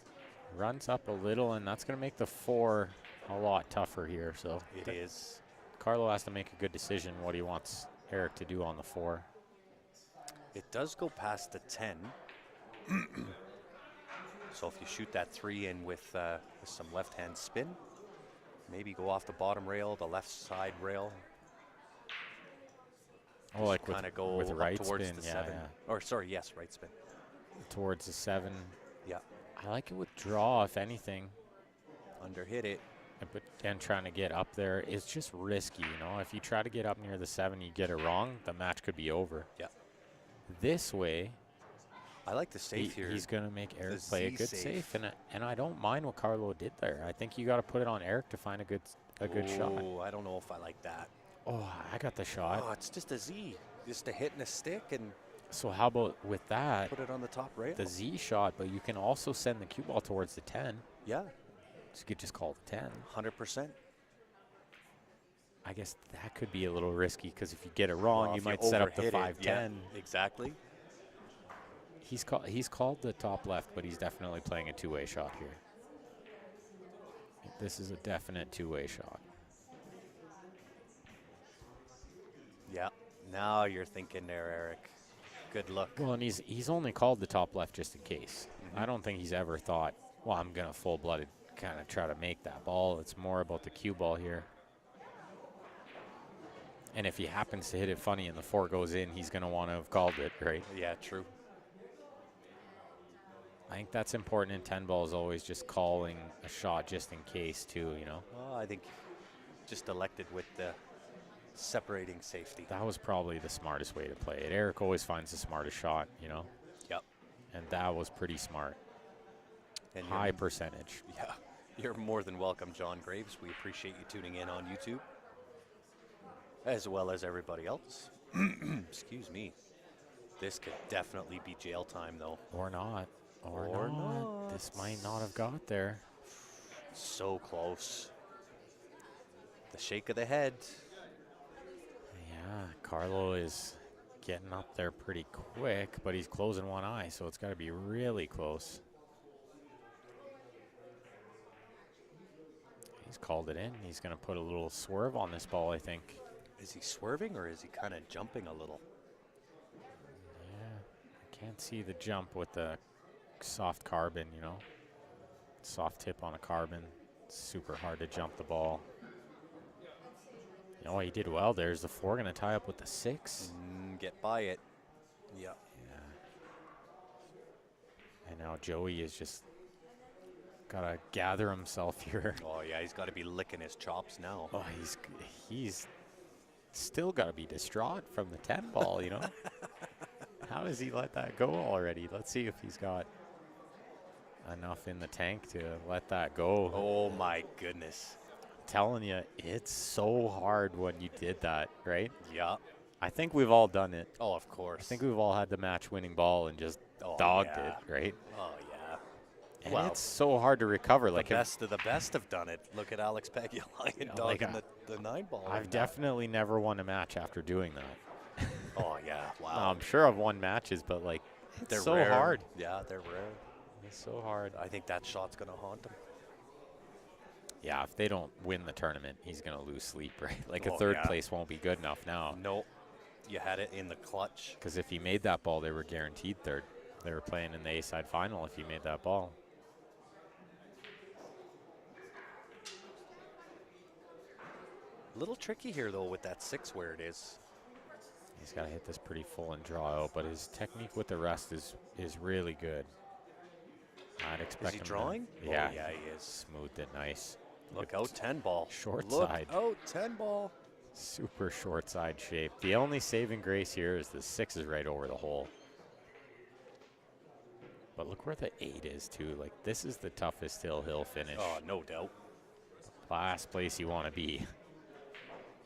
Runs up a little, and that's going to make the 4 a lot tougher here. So It is. Carlo has to make a good decision what he wants Eric to do on the 4. It does go past the 10. So if you shoot that 3 in with some left-hand spin, maybe go off the bottom rail, the left side rail. Oh, like kind of go with up right towards spin, the yeah, 7. yeah. Or sorry, yes, right spin. Towards the 7. Yeah. I like it with draw, if anything. Underhit it. And trying to get up there is just risky, you know. If you try to get up near the 7, you get it wrong, the match could be over. Yeah. This way, I like the safe here. He's going to make Eric play a good safe, and I don't mind what Carlo did there. I think you got to put it on Eric to find a good shot. Oh, I don't know if I like that. Oh, I got the shot. Oh, it's just a Z, just a hit and a stick, and so how about with that? Put it on the top rail. The Z shot, but you can also send the cue ball towards the 10. Yeah. So you could just call it 10. 100%. I guess that could be a little risky because if you get it wrong, Well, you might set up the 5-10. Yeah, exactly. He's called the top left, but he's definitely playing a two-way shot here. This is a definite two-way shot. Yeah. Now you're thinking there, Eric. Good luck. Well, and he's only called the top left just in case. I don't think he's ever thought, well, I'm going to full-blooded kind of try to make that ball. It's more about the cue ball here. And if he happens to hit it funny and the 4 goes in, he's going to want to have called it, right? Yeah, true. I think that's important in 10 balls, always just calling a shot just in case, too, you know? Well, I think just elected with the separating safety. That was probably the smartest way to play it. Eric always finds the smartest shot, you know? Yep. And that was pretty smart. And high percentage. Yeah. You're more than welcome, John Graves. We appreciate you tuning in on YouTube, as well as everybody else. Excuse me. This could definitely be jail time, though. Or not. Or not. This might not have got there. So close. The shake of the head. Yeah, Carlo is getting up there pretty quick, but he's closing one eye, so it's got to be really close. He's called it in. He's going to put a little swerve on this ball, I think. Is he swerving or is he kind of jumping a little? Yeah, I can't see the jump with the soft carbon, you know. Soft tip on a carbon. It's super hard to jump the ball. Oh, he did well. There's the 4 going to tie up with the 6. Get by it. Yeah. Yeah. And now Joey is just got to gather himself here. Oh, yeah, he's got to be licking his chops now. Oh, he's still got to be distraught from the 10 ball, you know? How does he let that go already? Let's see if he's got enough in the tank to let that go. Oh, my goodness. Telling you, it's so hard when you did that, right? Yeah. I think we've all done it. Oh, of course. I think we've all had the match-winning ball and just dogged it, right? Oh, yeah. And well, it's so hard to recover. Like the best of the best have done it. Look at Alex Paglialine dogging the 9-ball. I've definitely never won a match after doing that. Oh, yeah. Wow. No, I'm sure I've won matches, but, like, it's they're so rare. hard. Yeah, they're rare. It's so hard. I think that shot's going to haunt him. Yeah, if they don't win the tournament, he's going to lose sleep, right? Like a third place won't be good enough now. Nope. You had it in the clutch. Because if he made that ball, they were guaranteed third. They were playing in the A-side final if he made that ball. A little tricky here, though, with that 6 where it is. He's got to hit this pretty full and draw out, but his technique with the rest is really good. I'd expect him. Is he drawing? Yeah, oh, yeah, he is. Smoothed it nice. Look out, 10 ball. Short Look side. out, 10 ball. Super short side shape. The only saving grace here is the 6 is right over the hole. But look where the 8 is, too. Like, this is the toughest hill finish. Oh, no doubt. Last place you want to be.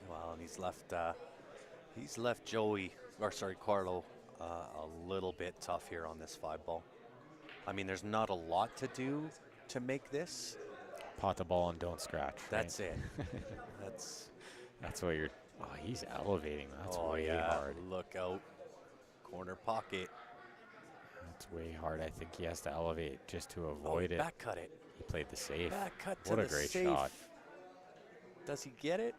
Well, and he's left Joey, or sorry, Carlo, a little bit tough here on this 5 ball. I mean, there's not a lot to do to make this. Pot the ball and don't scratch. That's right? it. That's what you're. Oh, he's elevating. That's way hard. Look out, corner pocket. That's way hard. I think he has to elevate just to avoid it. Back cut it. He played the safe. Back cut to what the a great safe. shot. Does he get it?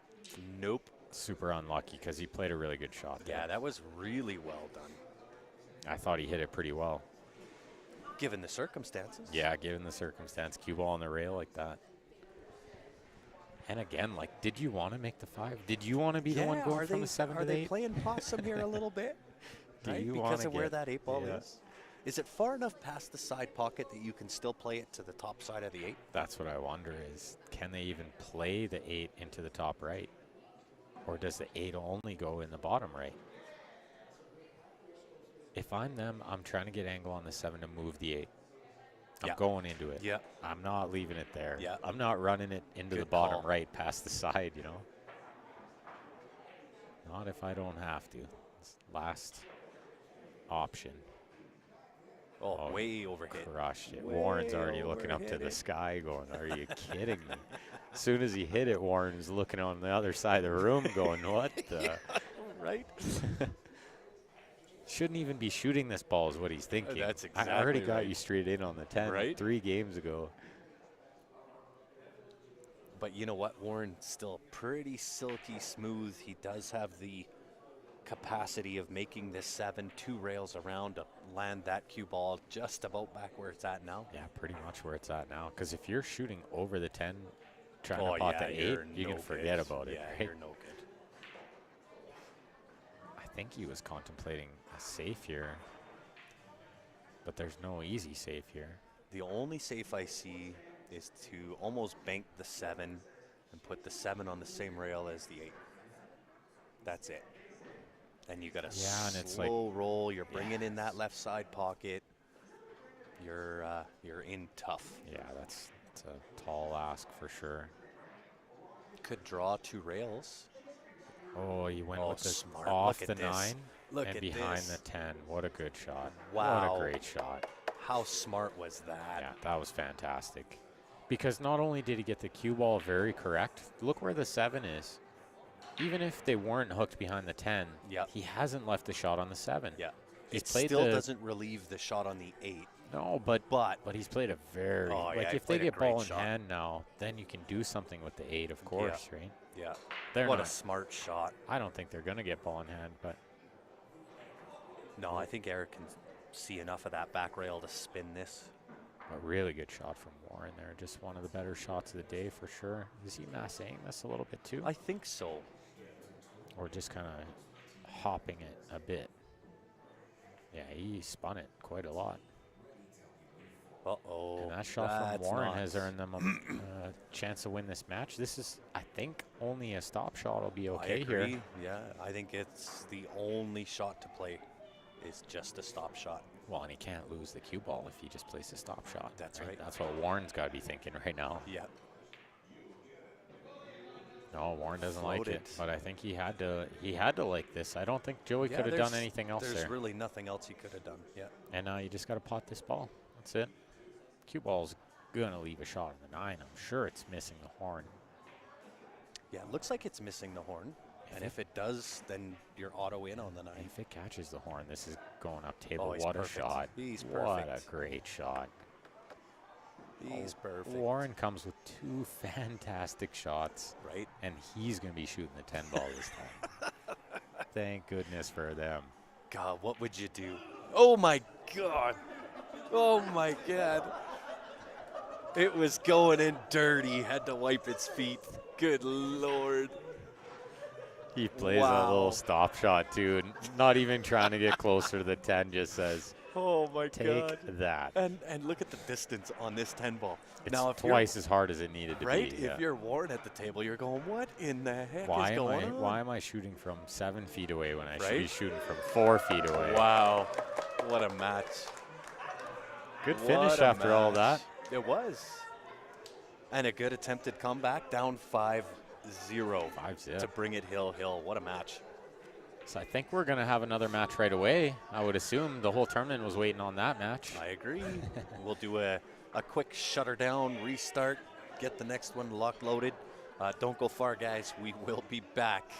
Nope. Super unlucky because he played a really good shot there. Yeah, that was really well done. I thought he hit it pretty well. Given the circumstances. Yeah, given the circumstance, cue ball on the rail like that. And again, like, did you want to make the 5? Did you want to be the one going from the 7 to the 8? Are they playing possum here a little bit? Do Right? you Because wanna of where get- that 8 ball yeah. is? Is it far enough past the side pocket that you can still play it to the top side of the 8? That's what I wonder is, can they even play the 8 into the top right? Or does the 8 only go in the bottom right? If I'm them, I'm trying to get angle on the 7 to move the 8. I'm Yeah. going into it. Yeah. I'm not leaving it there. Yeah. I'm not running it into the Good bottom call. right past the side, you know? Not if I don't have to. It's last option. Oh, way overhit. Crushed it. Way Warren's already looking up to overhit the it. sky going, are you kidding me? As soon as he hit it, Warren's looking on the other side of the room going, what the? Right? Shouldn't even be shooting this ball is what he's thinking. That's I already exactly got right. you straight in on the 10 Right? 3 games ago. But you know what? Warren's still pretty silky smooth. He does have the capacity of making this 7 2 rails around to land that cue ball just about back where it's at now. Yeah, pretty much where it's at now. Because if you're shooting over the 10, trying Oh, to pot yeah, the 8, you're you no can forget good. about it. Yeah, right? you're no good. I think he was contemplating a safe here. But there's no easy safe here. The only safe I see is to almost bank the 7 and put the 7 on the same rail as the 8. That's it. And you got a Yeah, and it's like- slow roll. You're bringing in that left side pocket. You're in tough. Yeah, that's a tall ask for sure. Could draw 2 rails. Oh, he went Oh, with this smart. off Look the at this. 9 Look and at behind this. the 10. What a good shot. Wow. What a great shot. How smart was that? Yeah, that was fantastic. Because not only did he get the cue ball very correct, look where the 7 is. Even if they weren't hooked behind the 10, Yep. he hasn't left the shot on the 7. Yeah. He's It played still the- doesn't relieve the shot on the 8. No, but But he's played a very Oh, yeah, like he if they played a get ball great in shot. hand now, then you can do something with the 8, of course, right? yeah, They're what not, a smart shot. I don't think they're gonna get ball in hand, but No, I think Eric can see enough of that back rail to spin this. a really good shot from Warren there. Just one of the better shots of the day for sure. Is he massing this a little bit too? I think so. Or just kind of hopping it a bit? Yeah, he spun it quite a lot. Uh-oh. And that shot from that's Warren not- has earned them a chance to win this match. This is, I think, only a stop shot will be okay I agree. here. Yeah, I think it's the only shot to play is just a stop shot. Well, and he can't lose the cue ball if he just plays a stop shot. That's right. That's what Warren's got to be thinking right now. Yeah. No, Warren doesn't like Floated. it, but I think he had to like this. I don't think Joey Yeah, could have done there's- anything else There's there. really nothing else he could have done. Yeah. And now you just got to pot this ball. That's it. Cue ball's gonna leave a shot on the 9. I'm sure it's missing the horn. Yeah, it looks like it's missing the horn. And if it does, then you're auto in on the 9. If it catches the horn, this is going up table. Oh, he's What perfect. a shot. He's What a perfect. great shot. He's perfect. Warren comes with 2 fantastic shots, Right? and he's going to be shooting the 10 ball this time. Thank goodness for them. God, what would you do? Oh, my God. Oh, my God. It was going in dirty. Had to wipe its feet. Good Lord. He plays a Wow. little stop shot, too. Not even trying to get closer to the 10, just says, Oh, my take God. that. And look at the distance on this 10 ball. It's now, if twice as hard as it needed to right, be. if yeah. you're Warren at the table, you're going, what in the heck Why is am going I on? why am I shooting from 7 feet away when I should be Right? shooting from 4 feet away? Wow. What a match. Good What finish a after all that. match. It was. And a good attempted comeback, down 5-0 5-0. to bring it hill. What a match. So I think we're going to have another match right away. I would assume the whole tournament was waiting on that match. I agree. We'll do a quick shutter down, restart, get the next one locked, loaded. Don't go far, guys. We will be back.